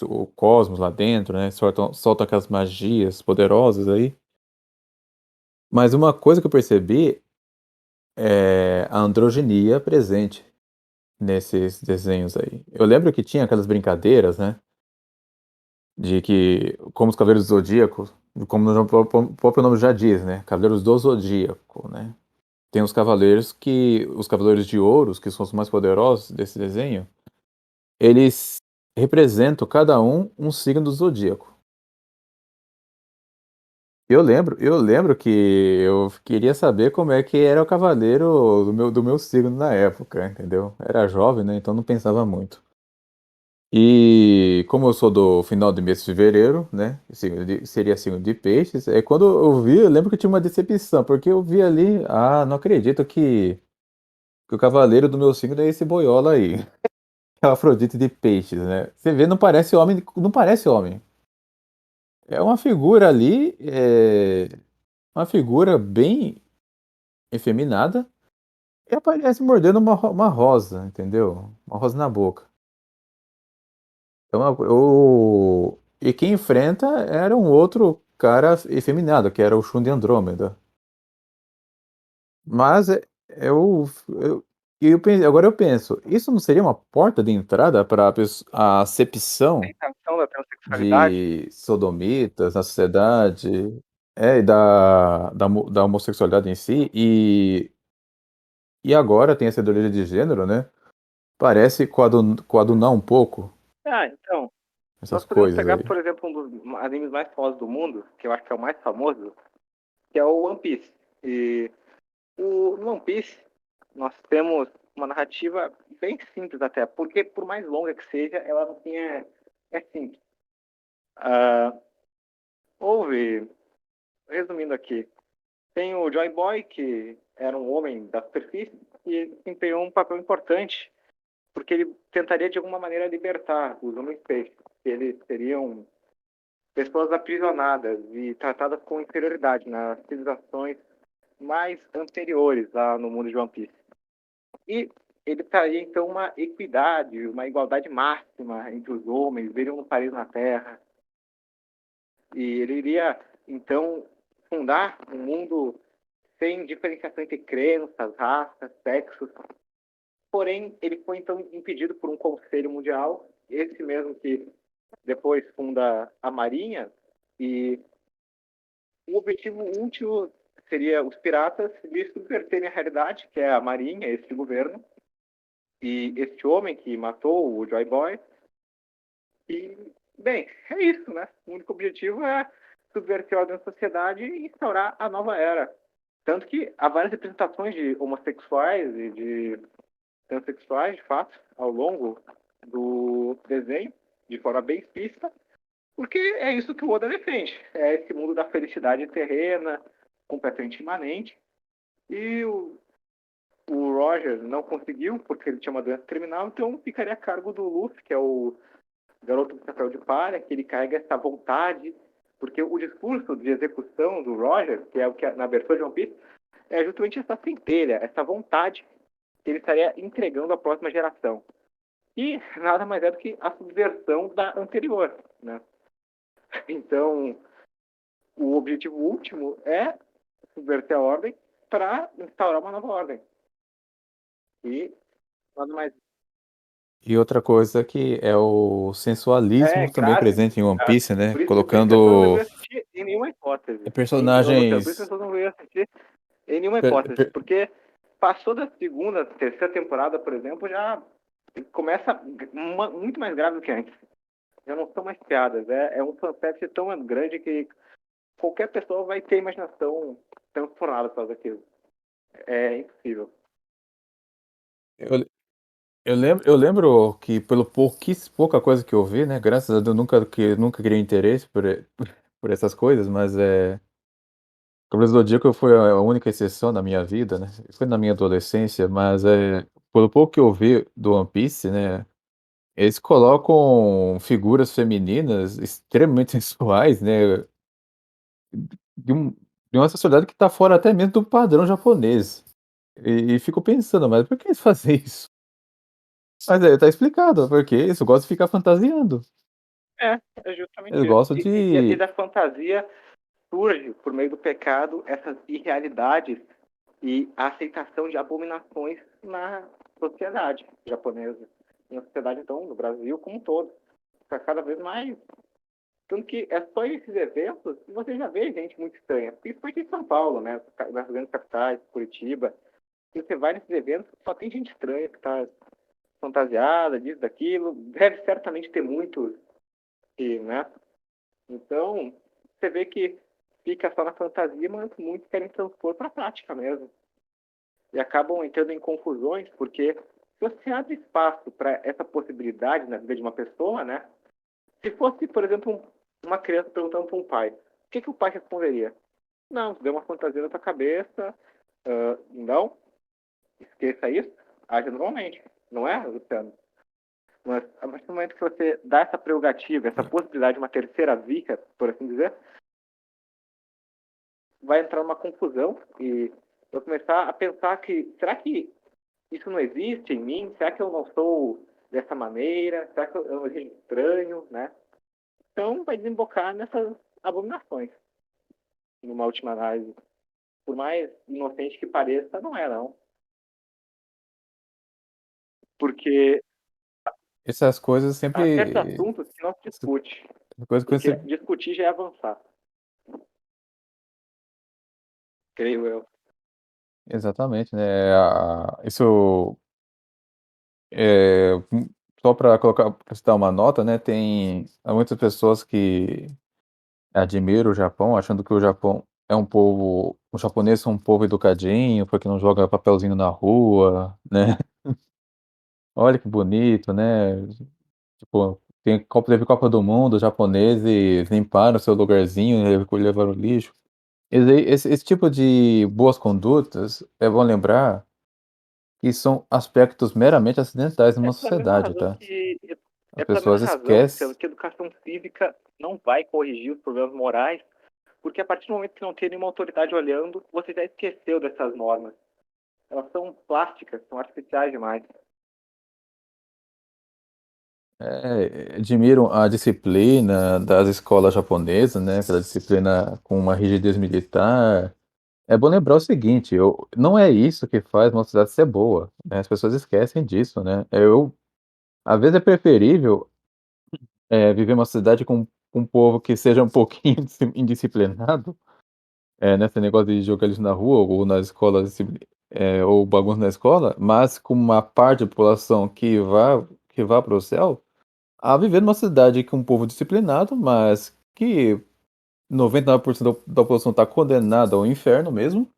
o cosmos lá dentro, né? Soltam aquelas magias poderosas aí. Mas uma coisa que eu percebi é a androginia presente nesses desenhos aí. Eu lembro que tinha aquelas brincadeiras, né? De que, como os Cavaleiros do Zodíaco, como o próprio nome já diz, né? Cavaleiros do Zodíaco, né? Tem os Cavaleiros de Ouros, que são os mais poderosos desse desenho, eles representam cada um signo do zodíaco. Eu lembro que eu queria saber como é que era o cavaleiro do meu signo na época, entendeu? Era jovem, né? Então não pensava muito. E como eu sou do final do mês de fevereiro, né? Seria signo de peixes. É quando eu vi, eu lembro que tinha uma decepção, porque eu vi ali, não acredito que o cavaleiro do meu signo é esse boiola aí. É o Afrodite de peixes, né? Você vê, não parece homem, não parece homem. É uma figura ali, uma figura bem efeminada e aparece mordendo uma rosa, entendeu? Uma rosa na boca. E quem enfrenta era um outro cara efeminado, que era o Shun de Andrômeda. Mas eu, agora eu penso, isso não seria uma porta de entrada para a A acepção intenção da transexualidade, de sodomitas na sociedade, e da homossexualidade em si, e agora tem essa ideologia de gênero, né? Parece coadunar um pouco então, nós essas podemos coisas pegar, aí. por exemplo, um dos animes mais famosos do mundo, que eu acho que é o mais famoso, que é o One Piece. E no One Piece, nós temos uma narrativa bem simples até, porque por mais longa que seja, ela não tinha... É simples. Ah, houve, resumindo aqui, tem o Joy Boy, que era um homem da superfície, e desempenhou um papel importante, porque ele tentaria de alguma maneira libertar os homens peixes, que eles seriam pessoas aprisionadas e tratadas com inferioridade nas civilizações mais anteriores lá no mundo de One Piece. E ele traria então uma equidade, uma igualdade máxima entre os homens, veriam um país na Terra. E ele iria então fundar um mundo sem diferenciação entre crenças, raças, sexos. Porém, ele foi então impedido por um conselho mundial, esse mesmo que depois funda a Marinha, e o objetivo último seria os piratas lhe subverterem a realidade, que é a Marinha, esse governo, e este homem que matou o Joy Boy. E, bem, é isso, né? O único objetivo é subverter a ordem da sociedade e instaurar a nova era. Tanto que há várias representações de homossexuais e de transexuais, de fato, ao longo do desenho, de forma bem explícita, porque é isso que o Oda defende. É esse mundo da felicidade terrena, completamente imanente. E o Roger não conseguiu, porque ele tinha uma doença terminal, então ficaria a cargo do Luffy, que é o garoto do chapéu de palha, que ele carrega essa vontade, porque o discurso de execução do Roger, que é o que na abertura de One Piece, é justamente essa centelha, essa vontade que ele estaria entregando à próxima geração. E nada mais é do que a subversão da anterior, né? Então, o objetivo último é subverter a ordem para instaurar uma nova ordem. E nada mais E outra coisa que é o sensualismo também grave. presente em One Piece, né? Por isso que as pessoas não Colocando deveriam assistir em nenhuma hipótese. Ô, Luciano, por isso que as personagens. pessoas não deveriam assistir em nenhuma per- hipótese. per- Porque passou da segunda, terceira temporada, por exemplo, já começa muito mais grave do que antes. Já não são mais piadas. É um fanservice tão grande que qualquer pessoa vai ter imaginação transformada por causa daquilo. É impossível. eu, eu lembro que pelo pouca coisa que eu vi, né? Graças a Deus nunca criei interesse por essas coisas, mas Cavaleiros do Zodíaco foi a única exceção na minha vida, né? Foi na minha adolescência, mas pelo pouco que eu vi do One Piece, né? Eles colocam figuras femininas extremamente sensuais, né? De, um, de uma sociedade que está fora até mesmo do padrão japonês. E fico pensando, mas por que eles fazem isso? Mas tá explicado, porque eles gostam de ficar fantasiando. É Eles justamente isso. gostam E de. da fantasia surge, por meio do pecado, essas irrealidades e a aceitação de abominações na sociedade japonesa. E na sociedade, então, no Brasil como um todo. Fica cada vez mais. Tanto que é só esses eventos que você já vê gente muito estranha. Principalmente em São Paulo, né? Nas grandes capitais, Curitiba. E você vai nesses eventos, só tem gente estranha que está fantasiada, disso, daquilo. Deve certamente ter muitos, né? Então, você vê que fica só na fantasia, mas muitos querem transpor para a prática mesmo. E acabam entrando em confusões, porque se você abre espaço para essa possibilidade na vida de uma pessoa, né? Se fosse, por exemplo, uma criança perguntando para um pai, o que o pai responderia? Não, deu uma fantasia na tua cabeça, não, esqueça isso, age normalmente. Não é, Luciano? Mas a partir do momento que você dá essa prerrogativa, essa possibilidade de uma terceira via, por assim dizer, vai entrar numa confusão e eu começar a pensar que será que isso não existe em mim? Será que eu não sou dessa maneira? Será que eu não vejo estranho, né? Então vai desembocar nessas abominações, numa última análise. Por mais inocente que pareça, não é não. Porque Essas coisas há certos sempre. assuntos que não se Essa discute. coisa que Porque você. discutir já é avançar, creio eu. Exatamente, né? Isso. É, só para colocar, pra citar uma nota, né? Tem muitas pessoas que admiram o Japão, achando que o Japão é um povo. Os japoneses são um povo educadinho, porque não joga papelzinho na rua, né? Olha que bonito, né? Tipo, teve Copa do Mundo, os japoneses limparam seu lugarzinho, levaram o lixo. Esse tipo de boas condutas, é bom lembrar que são aspectos meramente acidentais É numa pela mesma sociedade, razão tá? que As é pela mesma pessoas razão, Luciano, esquecem. que a educação cívica não vai corrigir os problemas morais, porque a partir do momento que não tem nenhuma autoridade olhando, você já esqueceu dessas normas. Elas são plásticas, são artificiais demais. Admiram a disciplina das escolas japonesas, né? Aquela disciplina com uma rigidez militar. É bom lembrar o seguinte, não é isso que faz uma sociedade ser boa, né? As pessoas esquecem disso, né? Às vezes é preferível viver uma cidade com um povo que seja um pouquinho indisciplinado, nesse negócio de jogar lixo na rua ou nas escolas, ou bagunça na escola, mas com uma parte da população que vá para o céu, a viver numa cidade com um povo disciplinado, mas que 99% da população está condenada ao inferno mesmo,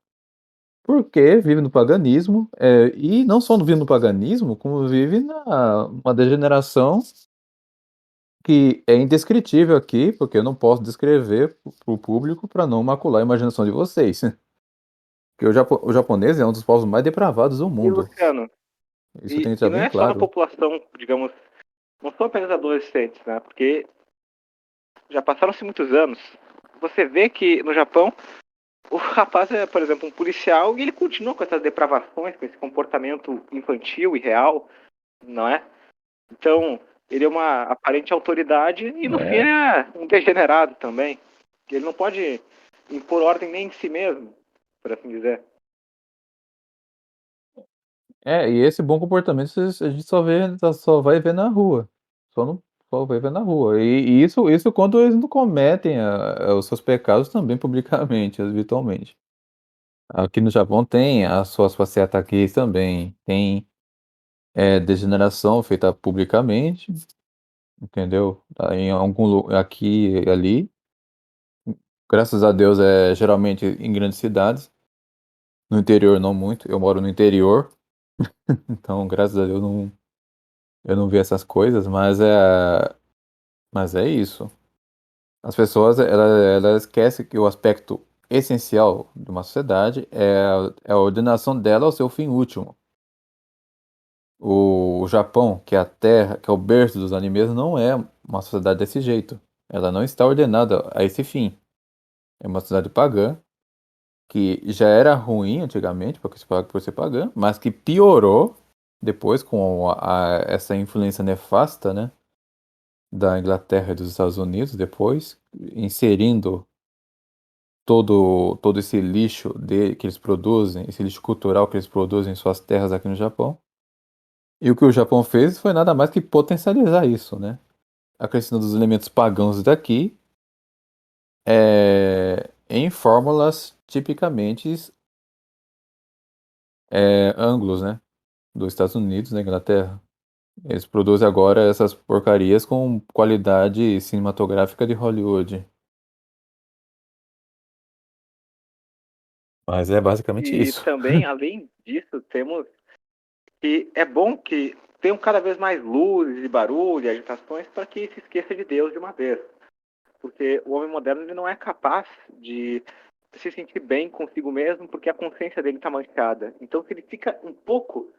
porque vive no paganismo, e não só vive no paganismo, como vive uma degeneração que é indescritível aqui, porque eu não posso descrever para o público para não macular a imaginação de vocês. Porque o japonês é um dos povos mais depravados do E, mundo. Luciano, Isso tem que e estar não bem é só na claro. população, digamos, não são apenas adolescentes, né? Porque já passaram-se muitos anos. Você vê que no Japão o rapaz é, por exemplo, um policial e ele continua com essas depravações, com esse comportamento infantil e real, não é? Então, ele é uma aparente autoridade e no fim É, ele é um degenerado também. Ele não pode impor ordem nem em si mesmo, por assim dizer. E esse bom comportamento a gente só vai ver na rua. Só não só vai ver na rua. E isso quando eles não cometem os seus pecados também publicamente, habitualmente. Aqui no Japão tem as suas passeatas gays também, tem, degeneração feita publicamente, entendeu? Em algum lu aqui e ali. Graças a Deus, é geralmente em grandes cidades. No interior não muito, eu moro no interior, então graças a Deus eu não vi essas coisas, mas é isso. As pessoas, elas esquecem que o aspecto essencial de uma sociedade é a ordenação dela ao seu fim último. O Japão, que é a terra, que é o berço dos animes, não é uma sociedade desse jeito. Ela não está ordenada a esse fim. É uma sociedade pagã, que já era ruim antigamente, por ser pagã, mas que piorou depois com essa influência nefasta, né, da Inglaterra e dos Estados Unidos, depois, inserindo todo esse lixo que eles produzem, esse lixo cultural que eles produzem em suas terras aqui no Japão. E o que o Japão fez foi nada mais que potencializar isso, né? Acrescentando os elementos pagãos daqui, em fórmulas tipicamente anglos, né? Dos Estados Unidos, da Inglaterra. Eles produzem agora essas porcarias com qualidade cinematográfica de Hollywood. Mas é basicamente E isso. também, além disso, temos que é bom que tenham cada vez mais luzes e barulho e agitações para que se esqueça de Deus de uma vez. Porque o homem moderno ele não é capaz de se sentir bem consigo mesmo porque a consciência dele está manchada. Então, se ele fica um pouco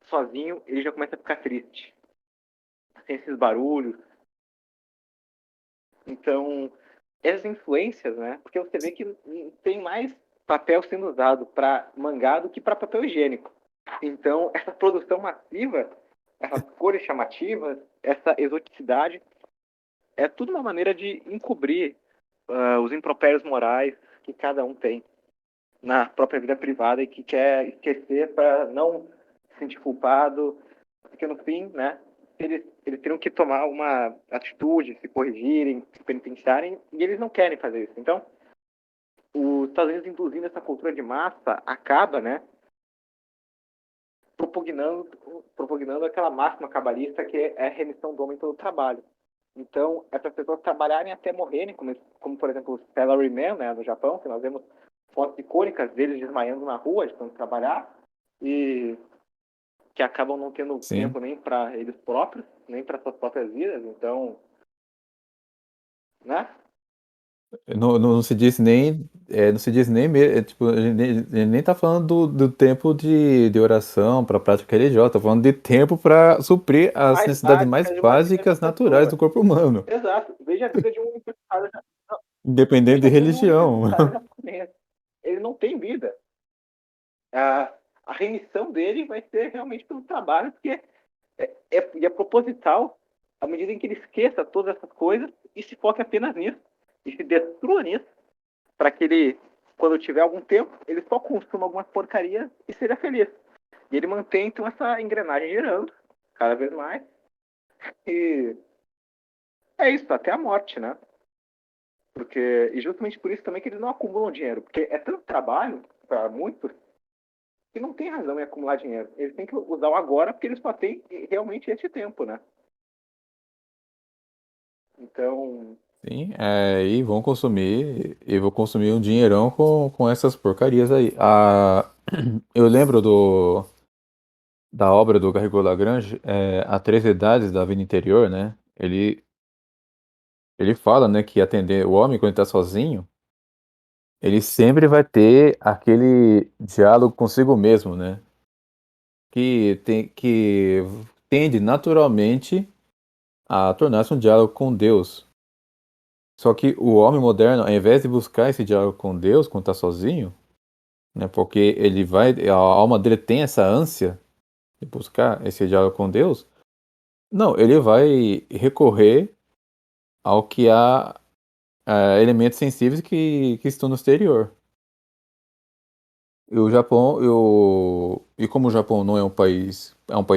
sozinho, ele já começa a ficar triste. Tem esses barulhos. Então, essas influências, né? Porque você vê que tem mais papel sendo usado para mangá do que para papel higiênico. Então, essa produção massiva, essas cores chamativas, essa exoticidade, é tudo uma maneira de encobrir os impropérios morais que cada um tem na própria vida privada e que quer esquecer para não se sentir culpado, porque no fim, né, eles teriam que tomar uma atitude, se corrigirem, se penitenciarem, e eles não querem fazer isso. Então, os Estados Unidos induzindo essa cultura de massa acaba, né, propugnando aquela máxima cabalista que é a remissão do homem pelo trabalho. Então, essas pessoas trabalharem até morrerem, como por exemplo, o Salaryman, né, no Japão, que nós vemos fotos icônicas deles desmaiando na rua de tanto trabalhar, e que acabam não tendo Sim. tempo nem para eles próprios, nem para suas próprias vidas. Então, né? Não se disse nem, não se disse nem, tipo, a gente nem tá falando do tempo de oração para prática religiosa, tá falando de tempo para suprir as Mais necessidades mais básicas de uma vida de uma básicas naturais pessoa. do corpo humano, Exato. Veja a vida de um universitário, independente veja de a vida de um religião. universitário japonês. Ele não tem vida. A remissão dele vai ser realmente pelo trabalho, porque é proposital, à medida em que ele esqueça todas essas coisas e se foque apenas nisso, e se destrua nisso, para que ele, quando tiver algum tempo, ele só consuma algumas porcarias e seja feliz. E ele mantém, então, essa engrenagem girando cada vez mais. E é isso, até a morte, né? E justamente por isso também que eles não acumulam dinheiro, porque é tanto trabalho para muitos que não tem razão em acumular dinheiro. Eles têm que usar o agora porque eles só têm realmente esse tempo, né? Então, Sim, e vão consumir um dinheirão com essas porcarias aí. Eu lembro da obra do Garrigou Lagrange, A Três Idades da Vida Interior, né? Ele fala, né, que atender o homem quando ele está sozinho, ele sempre vai ter aquele diálogo consigo mesmo, né? Que tende naturalmente a tornar-se um diálogo com Deus. Só que o homem moderno, ao invés de buscar esse diálogo com Deus quando está sozinho, né? Porque a alma dele tem essa ânsia de buscar esse diálogo com Deus. Não, ele vai recorrer ao que há elementos sensíveis que estão no exterior. E o Japão, e como o Japão não é um país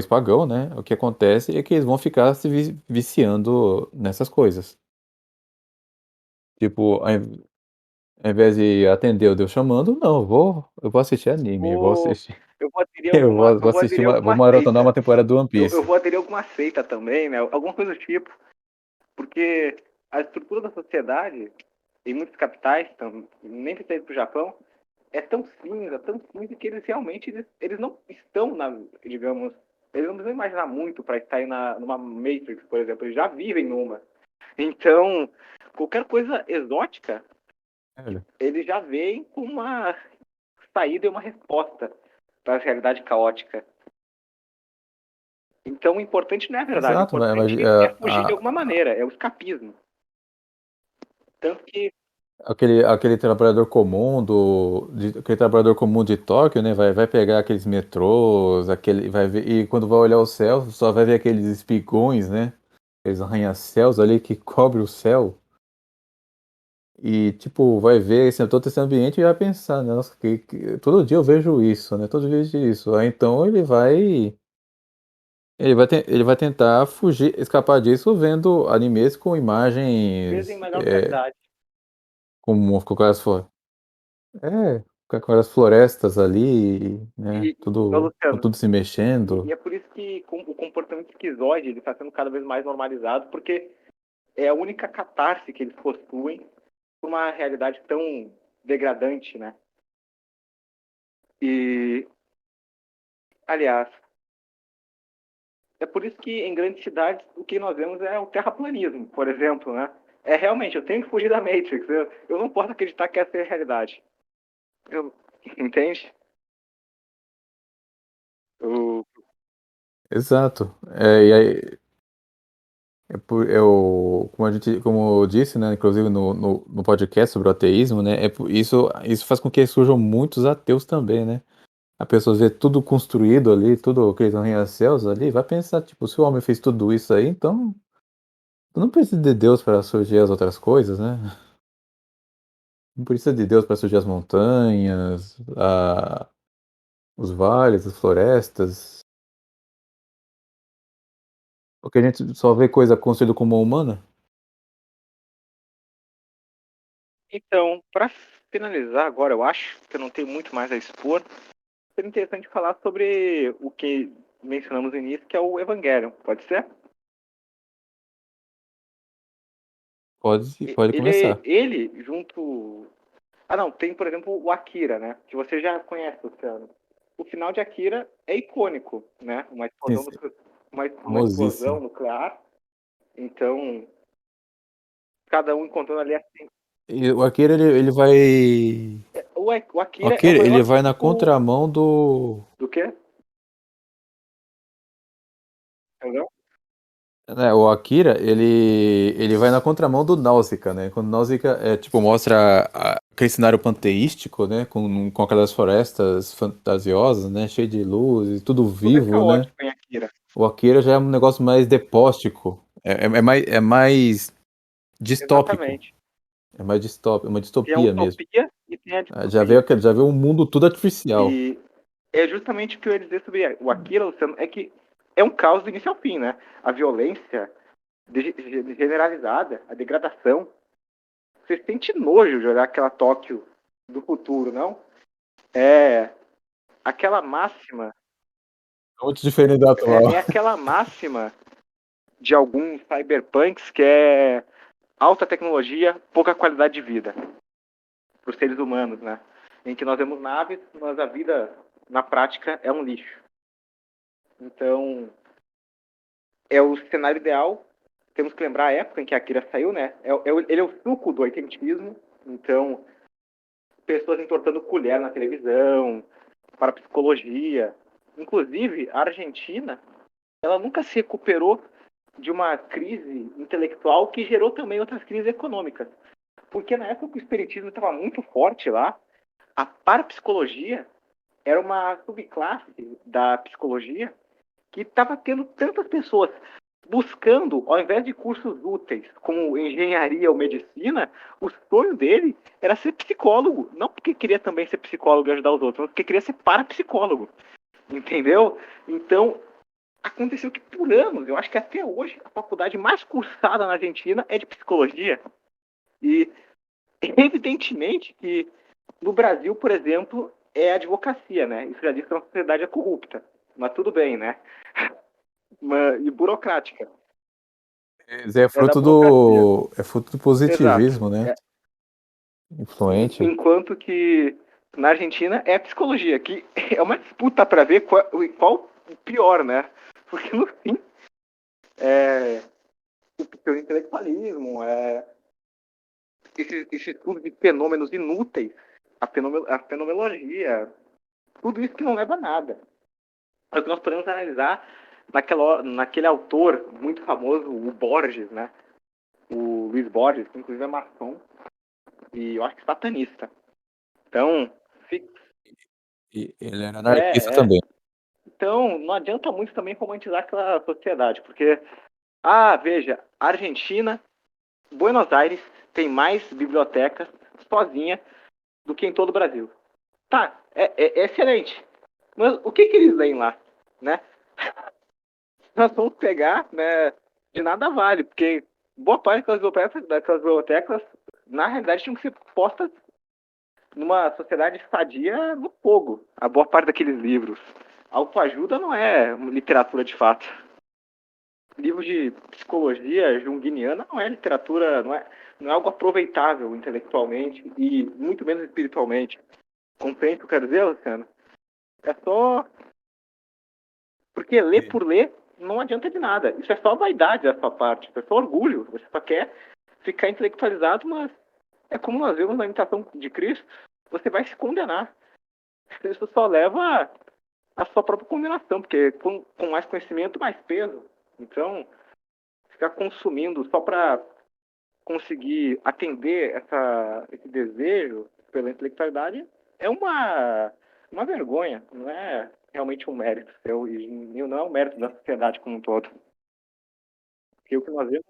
pagão, né? O que acontece é que eles vão ficar se viciando nessas coisas. Tipo, ao invés de atender o Deus chamando, não, eu vou assistir anime, Vou, eu vou aderir a vou assistir vou alguma maratonar uma seita. temporada do One Eu Piece. vou aderir a alguma seita também, né? Alguma coisa do tipo. Porque a estrutura da sociedade, em muitas capitais, nem precisa ir para o Japão, é tão cinza, que eles realmente eles não estão digamos, eles não precisam imaginar muito para estar numa Matrix, por exemplo, eles já vivem numa. Então, qualquer coisa exótica, Velho. eles já veem como uma saída e uma resposta para a realidade caótica. Então, o importante não é a verdade, o Exato, mas importante é fugir de alguma maneira, é o escapismo. Tanto que, aquele trabalhador comum aquele trabalhador comum de Tóquio, né, vai pegar aqueles metrôs, vai ver, e quando vai olhar o céu, só vai ver aqueles espigões, né, aqueles arranha-céus ali que cobre o céu. E, tipo, vai ver todo esse ambiente e vai pensar, né? Nossa, todo dia eu vejo isso, né? Todo dia eu vejo isso. Aí então ele vai tentar fugir, escapar disso vendo animes com mesmo em imagens melhor qualidade, como com com aquelas florestas ali, né? Ô, Com Luciano, tudo se e mexendo. é por isso que o comportamento esquizoide está sendo cada vez mais normalizado, porque é a única catarse que eles possuem por uma realidade tão degradante, né? E, aliás, é por isso que em grandes cidades o que nós vemos é o terraplanismo, por exemplo, né? É realmente, eu tenho que fugir da Matrix, eu não posso acreditar que essa é a realidade. Eu, entende? O, Exato. E aí, como eu disse, né, inclusive no podcast sobre o ateísmo, né, isso faz com que surjam muitos ateus também, né? A pessoa vê tudo construído ali, tudo aqueles arranha-céus ali, vai pensar, tipo, se o homem fez tudo isso aí, então não precisa de Deus para surgir as outras coisas, né? Não precisa de Deus para surgir as montanhas, os vales, as florestas, porque a gente só vê coisa construída como humana. então, para finalizar agora, eu acho que eu não tenho muito mais a expor. Seria interessante falar sobre o que mencionamos no início, que é o Evangelion. Pode ser? Pode começar. Ele junto. Ah, não, tem, por exemplo, o Akira, né? Que você já conhece, Luciano. O final de Akira é icônico, né? Sim, sim, Uma explosão famosíssimo. nuclear. Então, cada um encontrando ali assim. E o Akira, ele vai. O O Akira é o Akira, ele maior vai na tipo. contramão do. Do quê? Entendeu? Né, o Akira, ele vai na contramão do Náusica, né? Quando Náusica tipo, mostra aquele cenário panteístico, né? Com aquelas florestas fantasiosas, né? Cheio de luz e tudo Tudo é vivo, né? caótico em Akira. O Akira já é um negócio mais depóstico. É mais distópico. Exatamente. É uma Tem a distopia mesmo. utopia e tem a Já distopia. já veio um mundo tudo artificial. E é justamente o que eu ia dizer sobre o Akira, Luciano, é que é um caos do início ao fim, né? A violência generalizada, a degradação. Você sente nojo de olhar aquela Tóquio do futuro, não? É aquela máxima, É muito diferente da atual. é aquela máxima de alguns cyberpunks que é alta tecnologia, pouca qualidade de vida para os seres humanos, né? Em que nós vemos naves, mas a vida na prática é um lixo. Então, é o cenário ideal. Temos que lembrar a época em que a Akira saiu, né? Ele é o suco do oitentismo. Então, pessoas entortando colher na televisão, para psicologia. Inclusive, a Argentina, ela nunca se recuperou de uma crise intelectual que gerou também outras crises econômicas. Porque na época que o espiritismo estava muito forte lá, a parapsicologia era uma subclasse da psicologia que estava tendo tantas pessoas buscando, ao invés de cursos úteis como engenharia ou medicina, o sonho dele era ser psicólogo. Não porque queria também ser psicólogo e ajudar os outros, mas porque queria ser parapsicólogo. Entendeu? Então, aconteceu que por anos, eu acho que até hoje, a faculdade mais cursada na Argentina é de psicologia. E evidentemente que no Brasil, por exemplo, é a advocacia, né? Isso já diz que a sociedade é corrupta. Mas tudo bem, né? E burocrática. É É da fruto burocracia. é fruto do Exato. positivismo, né? É. Influente. Enquanto que na Argentina é a psicologia, que é uma disputa para ver qual o pior, né? Porque no fim é o intelectualismo, esse estudo de fenômenos inúteis, a fenomenologia, tudo isso que não leva a nada. É o que nós podemos analisar naquele autor muito famoso, o Borges, né? O Luiz Borges, que inclusive é maçom, e eu acho que satanista. Então, E ele era anarquista é, é. também. Então, não adianta muito também romantizar aquela sociedade, porque, veja, Argentina, Buenos Aires tem mais bibliotecas sozinha do que em todo o Brasil. Tá, é excelente. Mas o que eles leem lá, né? Nós vamos pegar, né? De nada vale, porque boa parte daquelas bibliotecas na realidade, tinham que ser postas numa sociedade sadia no fogo. A boa parte daqueles livros. Autoajuda não é literatura de fato. Livro de psicologia junguiana não é literatura, não é algo aproveitável intelectualmente e muito menos espiritualmente. Compreende o que eu quero dizer, Luciano? É só. Porque ler por ler não adianta de nada. Isso é só vaidade da sua parte. Isso é só orgulho. Você só quer ficar intelectualizado, mas é como nós vemos na imitação de Cristo. Você vai se condenar. Isso só leva à sua própria condenação, porque com mais conhecimento, mais peso. Então, ficar consumindo só para conseguir atender esse desejo pela intelectualidade é uma vergonha, não é realmente um mérito seu e não é um mérito da sociedade como um todo. Porque o que nós vemos.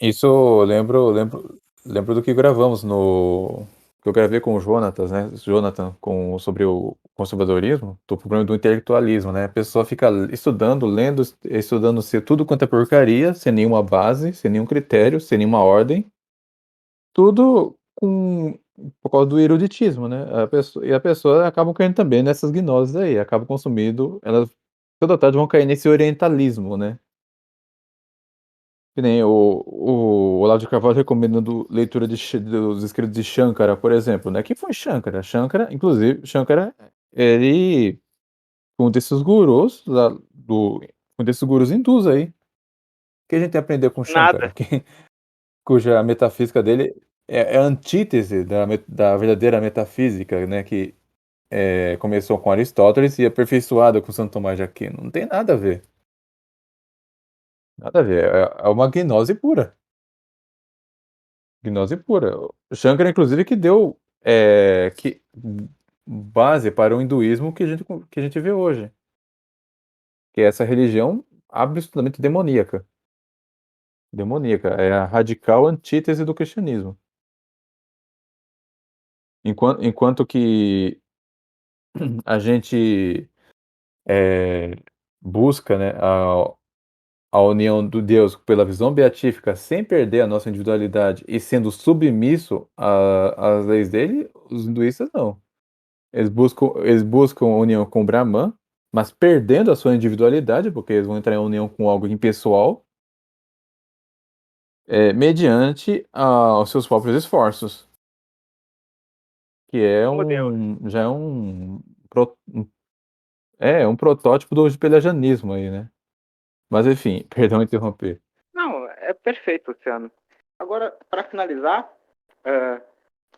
Isso eu lembro do que gravamos no que eu gravei com o Jonatas, né? Jonathan, sobre o conservadorismo, do problema do intelectualismo, né? A pessoa fica estudando, lendo, estudando tudo quanto é porcaria, sem nenhuma base, sem nenhum critério, sem nenhuma ordem, tudo por causa do eruditismo, né? A pessoa acaba caindo também nessas gnoses aí, acaba consumindo, elas toda tarde vão cair nesse orientalismo, né? Que nem o Olavo de Carvalho recomendando leitura dos escritos de Shankara, por exemplo, né? Quem foi Shankara? Inclusive, Shankara, ele um desses gurus um desses gurus hindus aí. O que a gente aprendeu com Shankara? Nada. Cuja metafísica dele é a antítese da verdadeira metafísica, né? Que começou com Aristóteles e é aperfeiçoada com Santo Tomás de Aquino. Não tem nada a ver. Nada a ver. É uma gnose pura. Gnose pura. O Shankara, inclusive, que deu base para o hinduísmo que a gente vê hoje. Que é essa religião absolutamente demoníaca. Demoníaca. É a radical antítese do cristianismo. Enquanto que a gente busca, né, a união do Deus pela visão beatífica sem perder a nossa individualidade e sendo submisso às leis dele, os hinduístas não. Eles buscam união com o Brahman, mas perdendo a sua individualidade, porque eles vão entrar em união com algo impessoal, mediante os seus próprios esforços, que Como Deus. já é um protótipo do pelagianismo aí, né? Mas enfim, perdão interromper. Não, é perfeito, Luciano. Agora, para finalizar, é,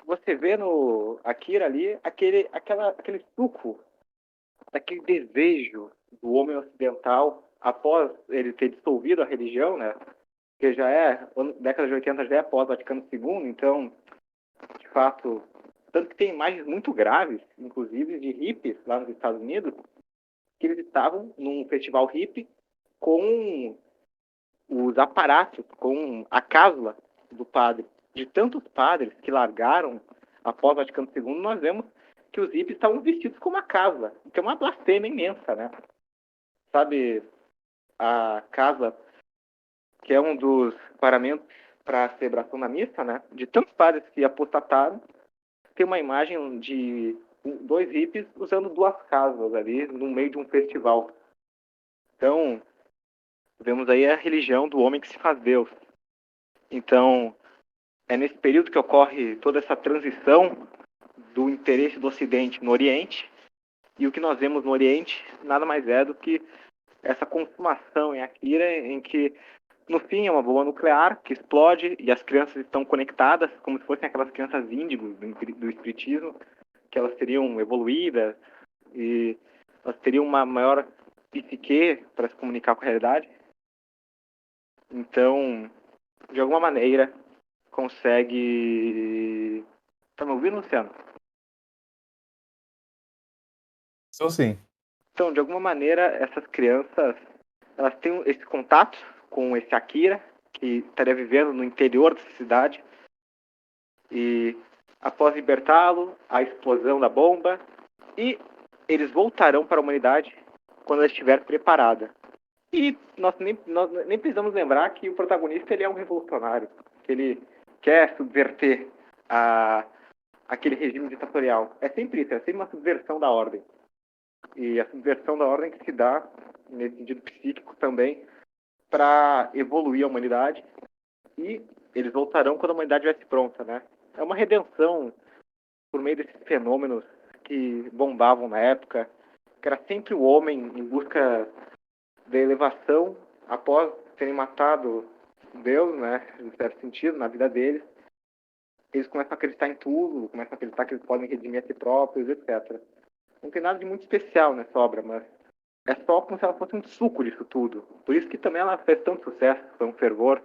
você vê no Akira ali aquele suco, aquele desejo do homem ocidental após ele ter dissolvido a religião, né? Que já década de 80 já é após Vaticano II, então, de fato, tanto que tem imagens muito graves, inclusive de hippies lá nos Estados Unidos, que eles estavam num festival hippie com os aparatos com a casla do padre. De tantos padres que largaram após o Vaticano II, nós vemos que os hippies estavam vestidos como a casla, que é uma blasfêmia imensa, né? Sabe, a casla, que é um dos paramentos para a celebração da missa, né? De tantos padres que apostataram, tem uma imagem de 2 hippies usando 2 casas ali no meio de um festival. Então, vemos aí a religião do homem que se faz Deus. Então, é nesse período que ocorre toda essa transição do interesse do Ocidente no Oriente, e o que nós vemos no Oriente nada mais é do que essa consumação em Akira, em que no fim é uma bomba nuclear que explode e as crianças estão conectadas como se fossem aquelas crianças índigos do espiritismo, que elas seriam evoluídas e elas teriam uma maior psique para se comunicar com a realidade. Então, de alguma maneira, consegue... Tá me ouvindo, Luciano? Estou sim. Então, de alguma maneira, essas crianças, elas têm esse contato com esse Akira, que estaria vivendo no interior dessa cidade, e após libertá-lo, a explosão da bomba, e eles voltarão para a humanidade quando ela estiver preparada. E nós nem precisamos lembrar que o protagonista ele é um revolucionário, que ele quer subverter aquele regime ditatorial. É sempre isso, é sempre uma subversão da ordem. E a subversão da ordem que se dá, nesse sentido psíquico também, para evoluir a humanidade. E eles voltarão quando a humanidade estivesse pronta, né? É uma redenção por meio desses fenômenos que bombavam na época, que era sempre o homem em busca da elevação após terem matado Deus, né? Em certo sentido, na vida deles. Eles começam a acreditar em tudo, começam a acreditar que eles podem redimir a si próprios, etc. Não tem nada de muito especial nessa obra, mas é só como se ela fosse um suco disso tudo. Por isso que também ela fez tanto sucesso, foi um fervor,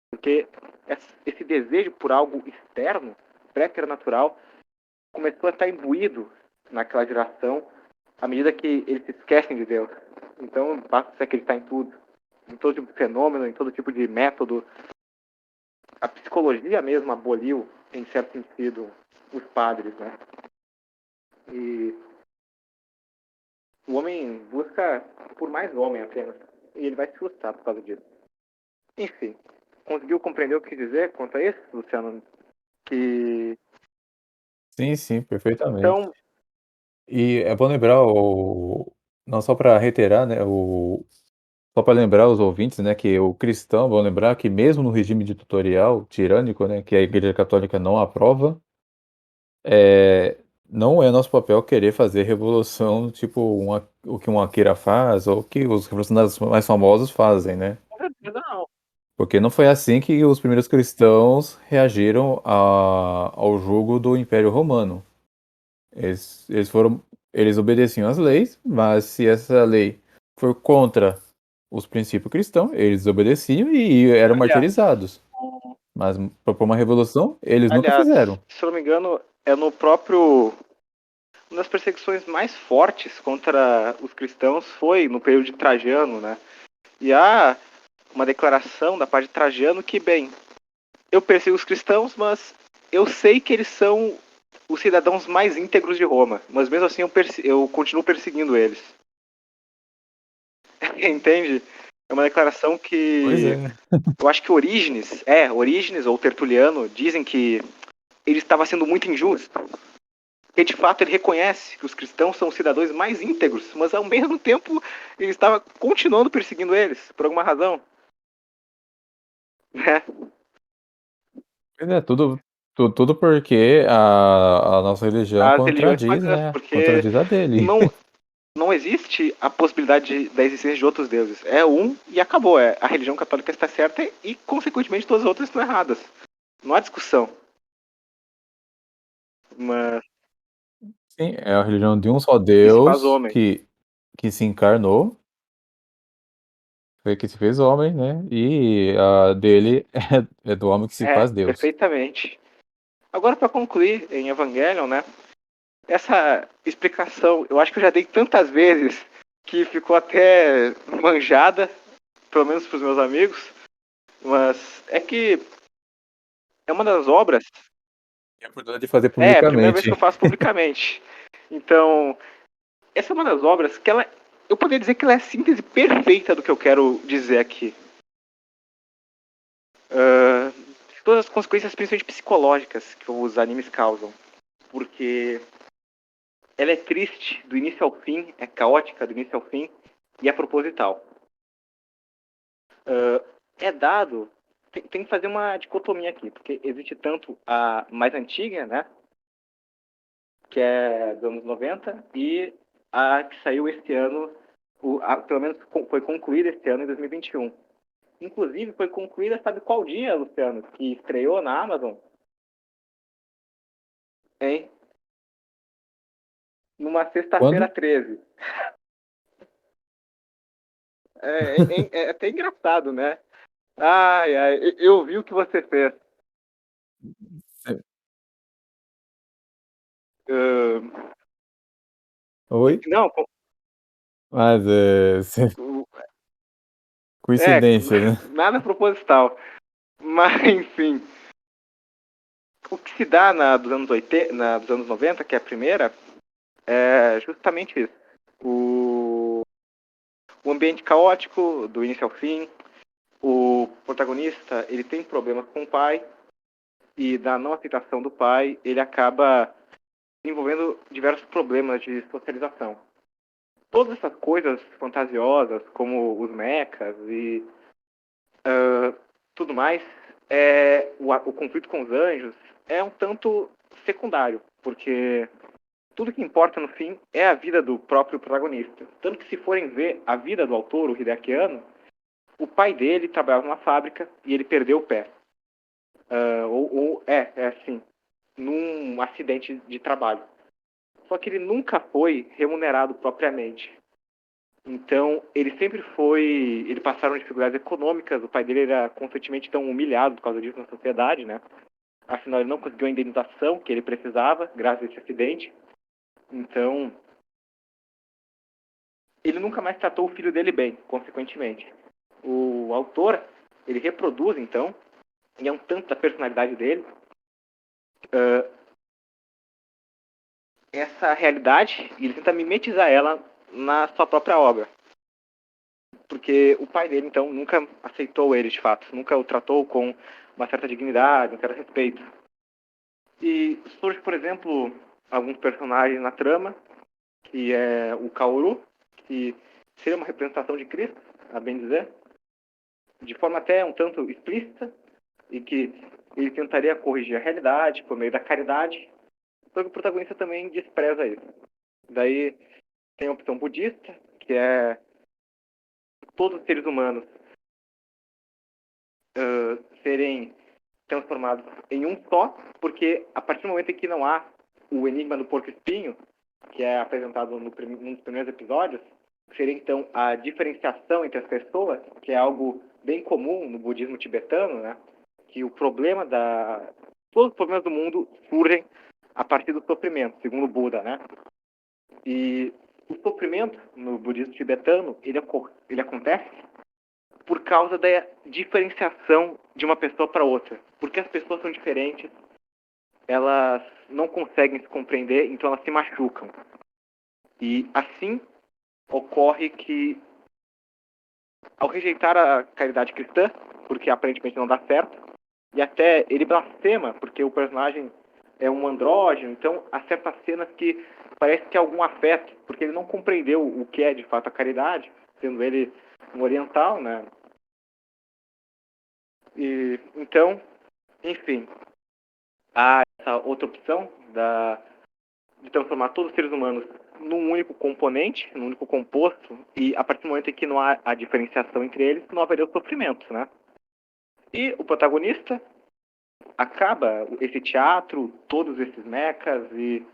porque esse desejo por algo externo, pré-natural, começou a estar imbuído naquela geração à medida que eles se esquecem de Deus. Então, basta se acreditar em tudo, em todo tipo de fenômeno, em todo tipo de método. A psicologia mesmo aboliu, em certo sentido, os padres, né? E o homem busca por mais homem apenas. E ele vai se frustrar por causa disso. Enfim, conseguiu compreender o que quis dizer quanto a isso, Luciano? Que... Sim, perfeitamente. Então, E é bom lembrar não só para reiterar, né, só para lembrar os ouvintes, né, que o cristão, vão lembrar que mesmo no regime ditatorial tirânico, né, que a Igreja Católica não aprova, não é nosso papel querer fazer revolução, tipo o que um Akira faz ou o que os revolucionários mais famosos fazem, né? não. Porque não foi assim que os primeiros cristãos reagiram ao jugo do Império Romano. Eles obedeciam às leis, mas se essa lei for contra os princípios cristãos, eles obedeciam e eram Aliás, martirizados. Mas propor uma revolução, eles nunca fizeram. se eu não me engano, é no próprio... Uma das perseguições mais fortes contra os cristãos foi no período de Trajano, né? E há uma declaração da parte de Trajano que, bem, eu persigo os cristãos, mas eu sei que eles são os cidadãos mais íntegros de Roma, mas mesmo assim eu continuo perseguindo eles. Entende? É uma declaração Pois que é. eu acho que Orígenes ou Tertuliano dizem que ele estava sendo muito injusto. Porque de fato ele reconhece que os cristãos são os cidadãos mais íntegros, mas ao mesmo tempo ele estava continuando perseguindo eles, por alguma razão. Né? Pois é, tudo porque a nossa religião As religiões contradiz, pagãs, né? porque Contradiz a dele. não, não existe a possibilidade da existência de outros deuses. É um e acabou. A religião católica está certa e, consequentemente, todas as outras estão erradas. Não há discussão. Mas Sim, é a religião de um só que se faz Deus homem. que se encarnou, foi que se fez homem, né? E a dele é do homem que se faz Deus. Perfeitamente. Agora, para concluir em Evangelion, né? Essa explicação, eu acho que eu já dei tantas vezes que ficou até manjada, pelo menos para os meus amigos. Mas é que é uma das obras. E a oportunidade de fazer É a primeira vez publicamente. que eu faço publicamente. Então, essa é uma das obras que ela. Eu poderia dizer que ela é a síntese perfeita do que eu quero dizer aqui. Todas as consequências, principalmente psicológicas, que os animes causam. Porque ela é triste do início ao fim, é caótica do início ao fim e é proposital. É dado. Tem que fazer uma dicotomia aqui, porque existe tanto a mais antiga, né? Que é dos anos 90, e a que saiu este ano, pelo menos foi concluída este ano, em 2021. Inclusive, foi concluída, sabe qual dia, Luciano, que estreou na Amazon? Hein? Numa sexta-feira Quando? 13. É até engraçado, né? Ai, ai, eu vi o que você fez. Uh, Oi? não, Mas é, coincidência, né? nada proposital. Mas, enfim, o que se dá dos anos 80, dos anos 90, que é a primeira, é justamente isso. O ambiente caótico, do início ao fim. O protagonista, ele tem problemas com o pai, e da não aceitação do pai, ele acaba desenvolvendo diversos problemas de socialização. Todas essas coisas fantasiosas, como os mechas e tudo mais, o conflito com os anjos é um tanto secundário, porque tudo que importa no fim é a vida do próprio protagonista. Tanto que se forem ver a vida do autor, o Hideaki Anno, o pai dele trabalhava numa fábrica e ele perdeu o pé. Assim, num acidente de trabalho. Só que ele nunca foi remunerado propriamente. Então, ele sempre foi. Ele passaram dificuldades econômicas, o pai dele era constantemente tão humilhado por causa disso na sociedade, né? Afinal, ele não conseguiu a indenização que ele precisava, graças a esse acidente. Então, ele nunca mais tratou o filho dele bem, consequentemente. O autor, ele reproduz, então, e é um tanto da personalidade dele, essa realidade, e ele tenta mimetizar ela na sua própria obra. Porque o pai dele, então, nunca aceitou ele, de fato. Nunca o tratou com uma certa dignidade, um certo respeito. E surge, por exemplo, alguns personagens na trama, que é o Kaoru, que seria uma representação de Cristo, a bem dizer, de forma até um tanto explícita, e que ele tentaria corrigir a realidade por meio da caridade, só que o protagonista também despreza isso. Daí tem a opção budista, que é todos os seres humanos serem transformados em um só, porque a partir do momento em que não há o enigma do porco-espinho, que é apresentado num dos primeiros episódios, seria então a diferenciação entre as pessoas, que é algo bem comum no budismo tibetano, né? Que o problema todos os problemas do mundo surgem a partir do sofrimento, segundo o Buda, né? E o sofrimento no budismo tibetano, ele acontece por causa da diferenciação de uma pessoa para outra. Porque as pessoas são diferentes, elas não conseguem se compreender, então elas se machucam. E assim ocorre que, ao rejeitar a caridade cristã, porque aparentemente não dá certo, e até ele blasfema, porque o personagem é um andrógeno, então há certas cenas que parece que há algum afeto, porque ele não compreendeu o que é de fato a caridade, sendo ele um oriental, né? E então, enfim, há essa outra opção de transformar todos os seres humanos num único componente, num único composto, e a partir do momento em que não há a diferenciação entre eles, não haveria o sofrimento, né? E o protagonista acaba esse teatro, todos esses mechas, e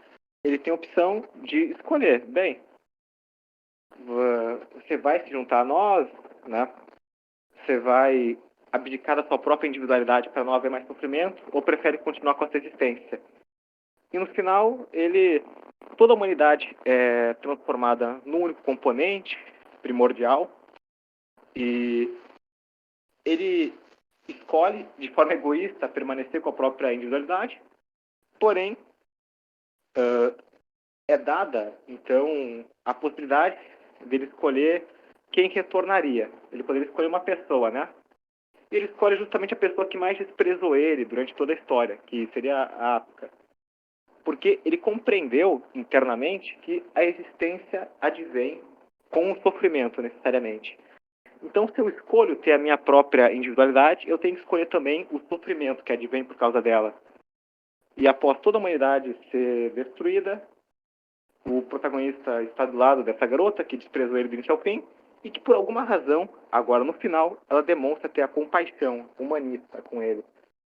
ele tem a opção de escolher, bem, você vai se juntar a nós, né? Você vai abdicar da sua própria individualidade para não haver mais sofrimento, ou prefere continuar com a sua existência? E no final, toda a humanidade é transformada num único componente primordial, e ele escolhe de forma egoísta permanecer com a própria individualidade, porém é dada, então, a possibilidade dele escolher quem retornaria. Ele poderia escolher uma pessoa, né? E ele escolhe justamente a pessoa que mais desprezou ele durante toda a história, que seria a Asuka. Porque ele compreendeu internamente que a existência advém com o sofrimento, necessariamente. Então, se eu escolho ter a minha própria individualidade, eu tenho que escolher também o sofrimento que advém por causa dela. E após toda a humanidade ser destruída, o protagonista está do lado dessa garota que desprezou ele do início ao fim e que, por alguma razão, agora no final, ela demonstra ter a compaixão humanista com ele.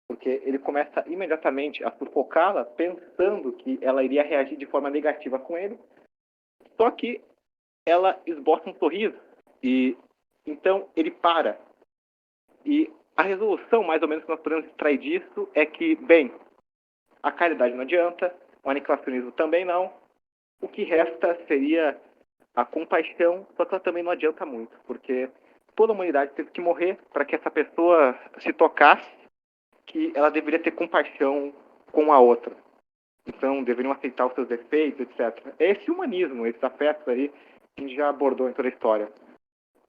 Porque ele começa imediatamente a sufocá-la pensando que ela iria reagir de forma negativa com ele. Só que ela esboça um sorriso e então ele para. E a resolução, mais ou menos, que nós podemos extrair disso é que, bem, a caridade não adianta, o aniquilacionismo também não. O que resta seria a compaixão, só que ela também não adianta muito, porque toda a humanidade teve que morrer para que essa pessoa se tocasse que ela deveria ter compaixão com a outra. Então, deveriam aceitar os seus defeitos, etc. É esse humanismo, esses afetos aí, que a gente já abordou em toda a história.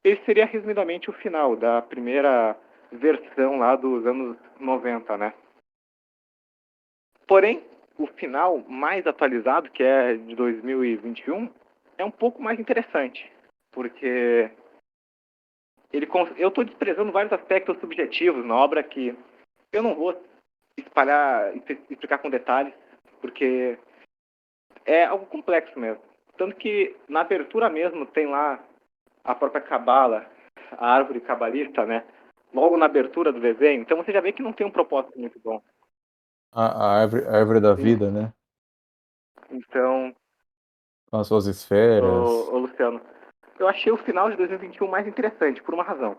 Esse seria, resumidamente, o final da primeira versão lá dos anos 90, né? Porém, o final mais atualizado, que é de 2021, é um pouco mais interessante, porque eu estou desprezando vários aspectos subjetivos na obra que eu não vou explicar com detalhes, porque é algo complexo mesmo. Tanto que na abertura mesmo tem lá a própria cabala, a árvore cabalista, né? Logo na abertura do desenho. Então você já vê que não tem um propósito muito bom. A árvore da Sim. vida, né? Então, Com as suas esferas. ô Luciano, eu achei o final de 2021 mais interessante por uma razão.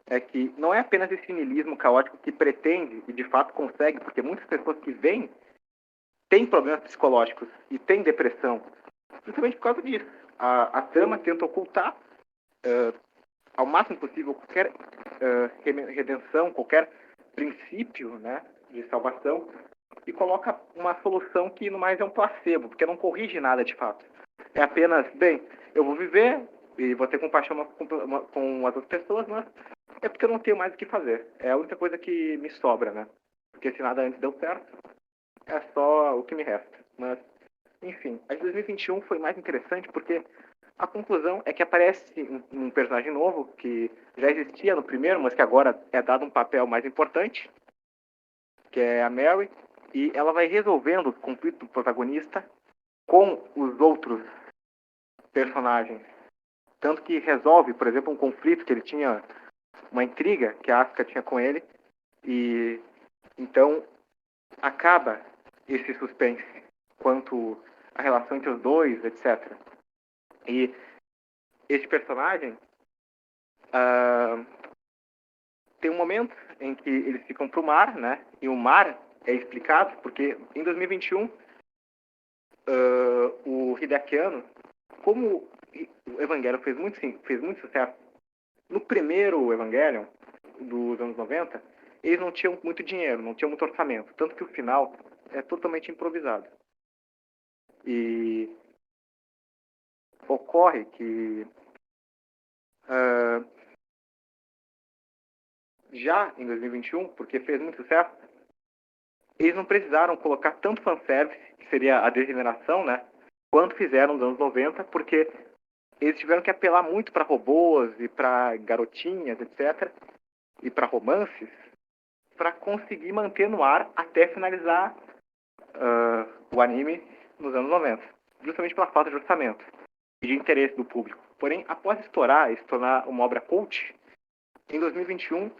É que não é apenas esse niilismo caótico que pretende e de fato consegue, porque muitas pessoas que vêm têm problemas psicológicos e têm depressão, justamente por causa disso. A trama tenta ocultar ao máximo possível qualquer redenção, qualquer princípio, né, de salvação, e coloca uma solução que no mais é um placebo, porque não corrige nada de fato. É apenas, bem, eu vou viver e vou ter compaixão com as outras pessoas, mas é porque eu não tenho mais o que fazer. É a única coisa que me sobra, né? Porque se nada antes deu certo, é só o que me resta. Mas, enfim, a de 2021 foi mais interessante porque a conclusão é que aparece um personagem novo que já existia no primeiro, mas que agora é dado um papel mais importante, que é a Mary, e ela vai resolvendo o conflito do protagonista com os outros personagens. Tanto que resolve, por exemplo, um conflito que ele tinha, uma intriga que a Asuka tinha com ele, e então acaba esse suspense quanto à relação entre os dois, etc. E esse personagem tem um momento em que eles ficam pro mar, né? E o mar é explicado porque em 2021 o Hideaki Anno, como o Evangelion fez muito sucesso, no primeiro Evangelion dos anos 90, eles não tinham muito dinheiro, não tinham muito orçamento, tanto que o final é totalmente improvisado. E ocorre que já em 2021, porque fez muito sucesso, eles não precisaram colocar tanto fanservice, que seria a degeneração, né? Quanto fizeram nos anos 90, porque eles tiveram que apelar muito para robôs e para garotinhas, etc. E para romances, para conseguir manter no ar até finalizar o anime nos anos 90. Justamente pela falta de orçamento e de interesse do público. Porém, após estourar e se tornar uma obra cult, em 2021,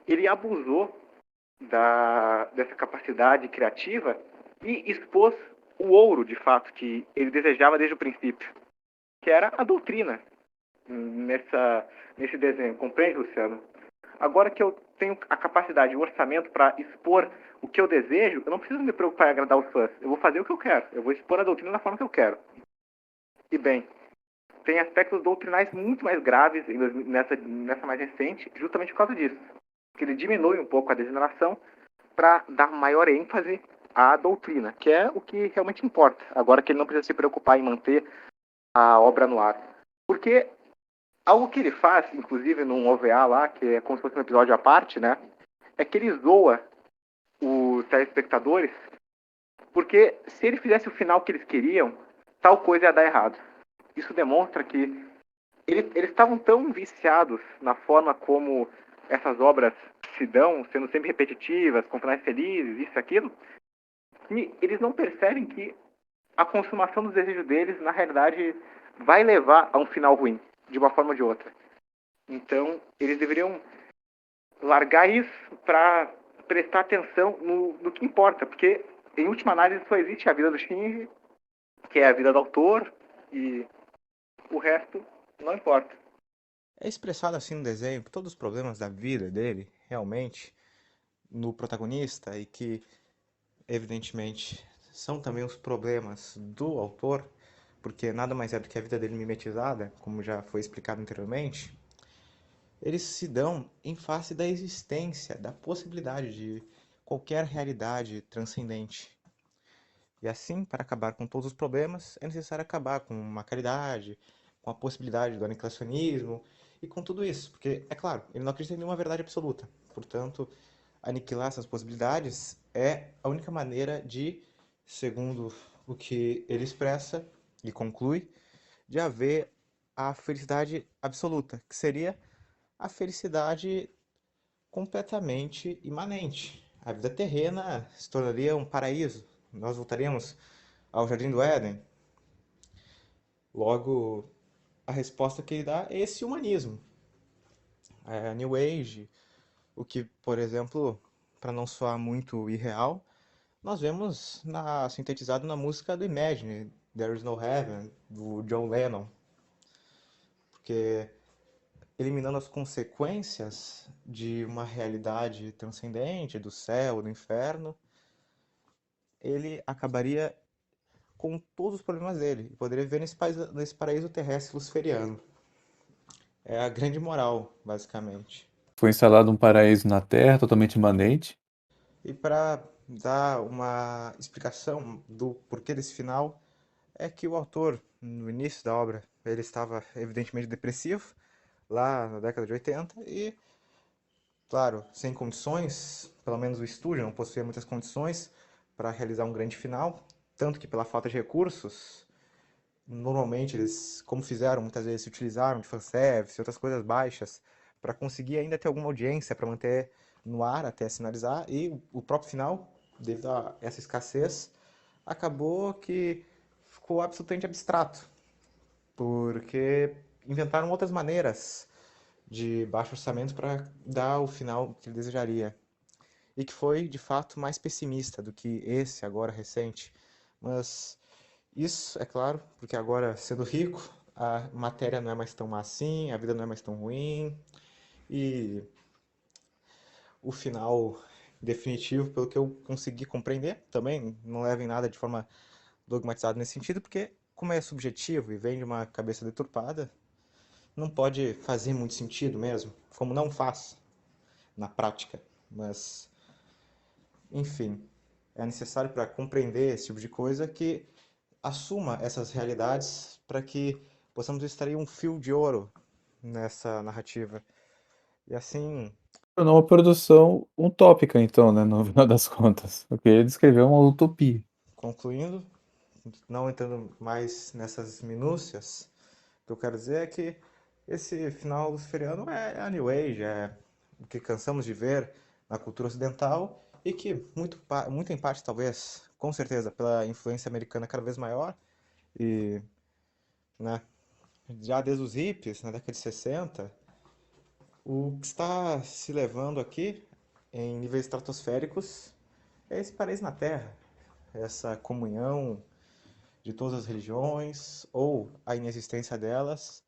ele abusou dessa capacidade criativa e expôs o ouro, de fato, que ele desejava desde o princípio, que era a doutrina nesse desenho. Compreende, Luciano? Agora que eu tenho a capacidade e o orçamento para expor o que eu desejo, eu não preciso me preocupar em agradar os fãs. Eu vou fazer o que eu quero. Eu vou expor a doutrina da forma que eu quero. E bem, tem aspectos doutrinais muito mais graves nessa mais recente, justamente por causa disso. que ele diminui um pouco a degeneração para dar maior ênfase à doutrina, que é o que realmente importa, agora que ele não precisa se preocupar em manter a obra no ar. Porque algo que ele faz, inclusive num OVA lá, que é como se fosse um episódio à parte, né, é que ele zoa os telespectadores, porque se ele fizesse o final que eles queriam, tal coisa ia dar errado. Isso demonstra que eles estavam tão viciados na forma como essas obras se dão, sendo sempre repetitivas, com finais felizes, isso e aquilo, que eles não percebem que a consumação dos desejos deles, na realidade, vai levar a um final ruim, de uma forma ou de outra. Então, eles deveriam largar isso para prestar atenção no que importa, porque, em última análise, só existe a vida do Shinji, que é a vida do autor, e o resto não importa. É expressado assim no desenho que todos os problemas da vida dele, realmente, no protagonista, e que, evidentemente, são também os problemas do autor, porque nada mais é do que a vida dele mimetizada, como já foi explicado anteriormente, eles se dão em face da existência, da possibilidade de qualquer realidade transcendente. E assim, para acabar com todos os problemas, é necessário acabar com uma caridade, com a possibilidade do aniquilacionismo e com tudo isso, porque, é claro, ele não acredita em nenhuma verdade absoluta. Portanto, aniquilar essas possibilidades é a única maneira de, segundo o que ele expressa e conclui, de haver a felicidade absoluta, que seria a felicidade completamente imanente. A vida terrena se tornaria um paraíso. Nós voltaríamos ao Jardim do Éden. Logo, a resposta que ele dá é esse humanismo. A New Age, o que, por exemplo, para não soar muito irreal, nós vemos sintetizado na música do Imagine, There is no Heaven, do John Lennon. Porque eliminando as consequências de uma realidade transcendente, do céu, do inferno, ele acabaria com todos os problemas dele e poderia viver nesse paraíso terrestre luciferiano. É a grande moral, basicamente. Foi instalado um paraíso na Terra, totalmente imanente. E para dar uma explicação do porquê desse final, é que o autor, no início da obra, ele estava evidentemente depressivo, lá na década de 80, e, claro, sem condições, pelo menos o estúdio não possuía muitas condições para realizar um grande final, tanto que pela falta de recursos, normalmente eles, como fizeram, muitas vezes se utilizaram de fanservice e outras coisas baixas para conseguir ainda ter alguma audiência, para manter no ar até finalizar, e o próprio final, devido a essa escassez, acabou que ficou absolutamente abstrato, porque inventaram outras maneiras de baixo orçamento para dar o final que ele desejaria. E que foi, de fato, mais pessimista do que esse agora recente. Mas isso, é claro, porque agora, sendo rico, a matéria não é mais tão má assim, a vida não é mais tão ruim. E o final definitivo, pelo que eu consegui compreender, também não leva em nada de forma dogmatizada nesse sentido, porque como é subjetivo e vem de uma cabeça deturpada, não pode fazer muito sentido mesmo, como não faz na prática. Mas, enfim, é necessário para compreender esse tipo de coisa que assuma essas realidades para que possamos extrair um fio de ouro nessa narrativa. E assim, Tornou uma produção utópica, então, né? No final das contas. Porque ele descreveu uma utopia. concluindo, não entrando mais nessas minúcias, o que eu quero dizer é que esse final luciferiano é a New Age, é o que cansamos de ver na cultura ocidental e que, muito em parte, talvez, com certeza, pela influência americana cada vez maior, e né, já desde os hippies, na década de 60, o que está se levando aqui, em níveis estratosféricos, é esse paraíso na Terra, essa comunhão de todas as religiões, ou a inexistência delas,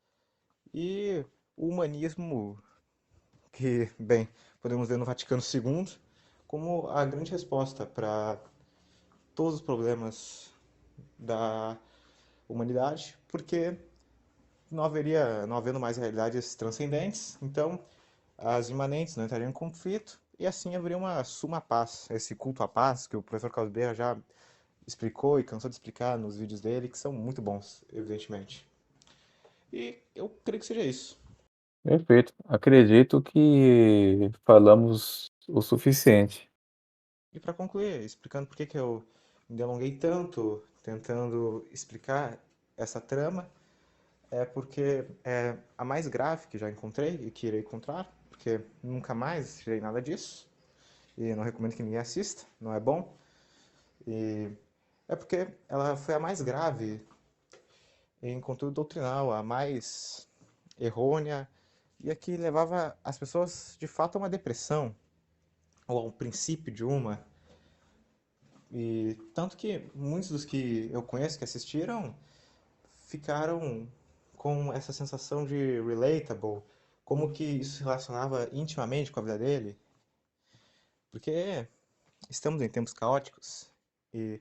e o humanismo que, bem, podemos ver no Vaticano II como a grande resposta para todos os problemas da humanidade, porque não havendo mais realidades transcendentes, então as imanentes não entrariam em conflito, e assim haveria uma suma paz, esse culto à paz que o professor Carlos Beja já explicou e cansou de explicar nos vídeos dele, que são muito bons, evidentemente. E eu creio que seja isso. Perfeito. Acredito que falamos o suficiente. E para concluir, explicando por que que eu me delonguei tanto tentando explicar essa trama, é porque é a mais grave que já encontrei e que irei encontrar, porque nunca mais tirei nada disso, e não recomendo que ninguém assista, não é bom. E é porque ela foi a mais grave em conteúdo doutrinal, a mais errônea, e a que levava as pessoas de fato a uma depressão, ou a um princípio de uma. E tanto que muitos dos que eu conheço que assistiram ficaram com essa sensação de relatable, como que isso se relacionava intimamente com a vida dele, porque estamos em tempos caóticos e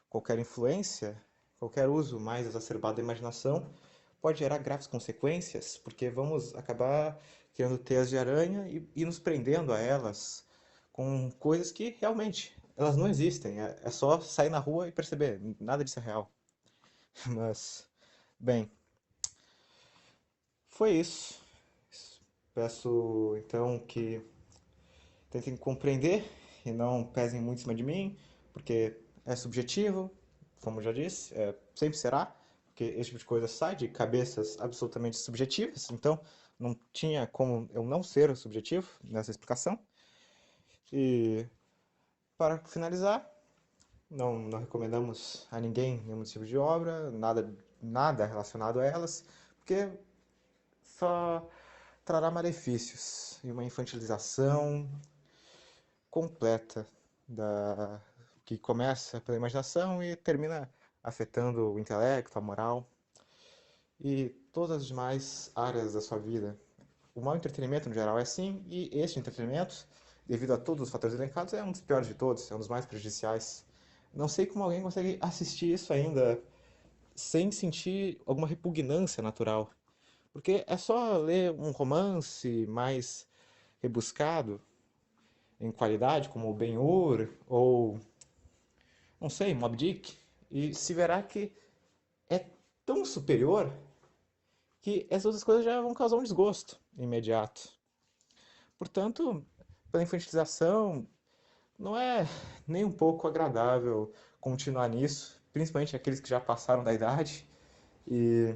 qualquer influência, qualquer uso mais exacerbado da imaginação pode gerar graves consequências, porque vamos acabar criando teias de aranha e nos prendendo a elas com coisas que realmente elas não existem. É só sair na rua e perceber, nada disso é real. Mas, bem, foi isso. Peço então que tentem compreender e não pesem muito em cima de mim, porque é subjetivo, como já disse, sempre será, porque esse tipo de coisa sai de cabeças absolutamente subjetivas, então não tinha como eu não ser subjetivo nessa explicação. E para finalizar, não recomendamos a ninguém nenhum tipo de obra, nada relacionado a elas, porque só trará malefícios e uma infantilização completa da que começa pela imaginação e termina afetando o intelecto, a moral e todas as demais áreas da sua vida. O mau entretenimento, no geral, é assim, e este entretenimento, devido a todos os fatores elencados, é um dos piores de todos, é um dos mais prejudiciais. Não sei como alguém consegue assistir isso ainda sem sentir alguma repugnância natural. Porque é só ler um romance mais rebuscado em qualidade, como o Ben-Hur ou, não sei, Moby Dick, e se verá que é tão superior que essas outras coisas já vão causar um desgosto imediato. Portanto, pela infantilização, não é nem um pouco agradável continuar nisso, principalmente aqueles que já passaram da idade. E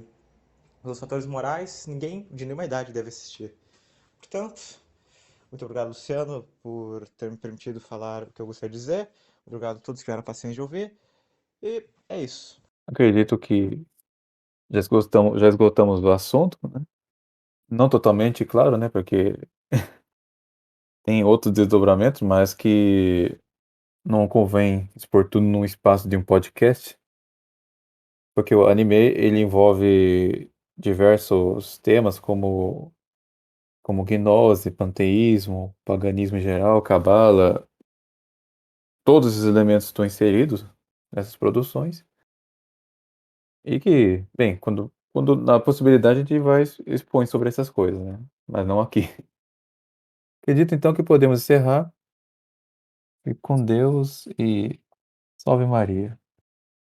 os fatores morais, ninguém de nenhuma idade deve assistir. Portanto, muito obrigado, Luciano, por ter me permitido falar o que eu gostaria de dizer. Obrigado a todos que tiveram paciência de ouvir. E é isso. Acredito que já esgotamos o assunto, né? Não totalmente, claro, né? Porque tem outros desdobramentos, mas que não convém expor tudo num espaço de um podcast, porque o anime ele envolve diversos temas como gnose, panteísmo, paganismo em geral, cabala, todos esses elementos estão inseridos nessas produções e que, bem, quando na possibilidade a gente vai expõe sobre essas coisas, né? Mas não aqui. Acredito então que podemos encerrar. Fique com Deus e salve Maria.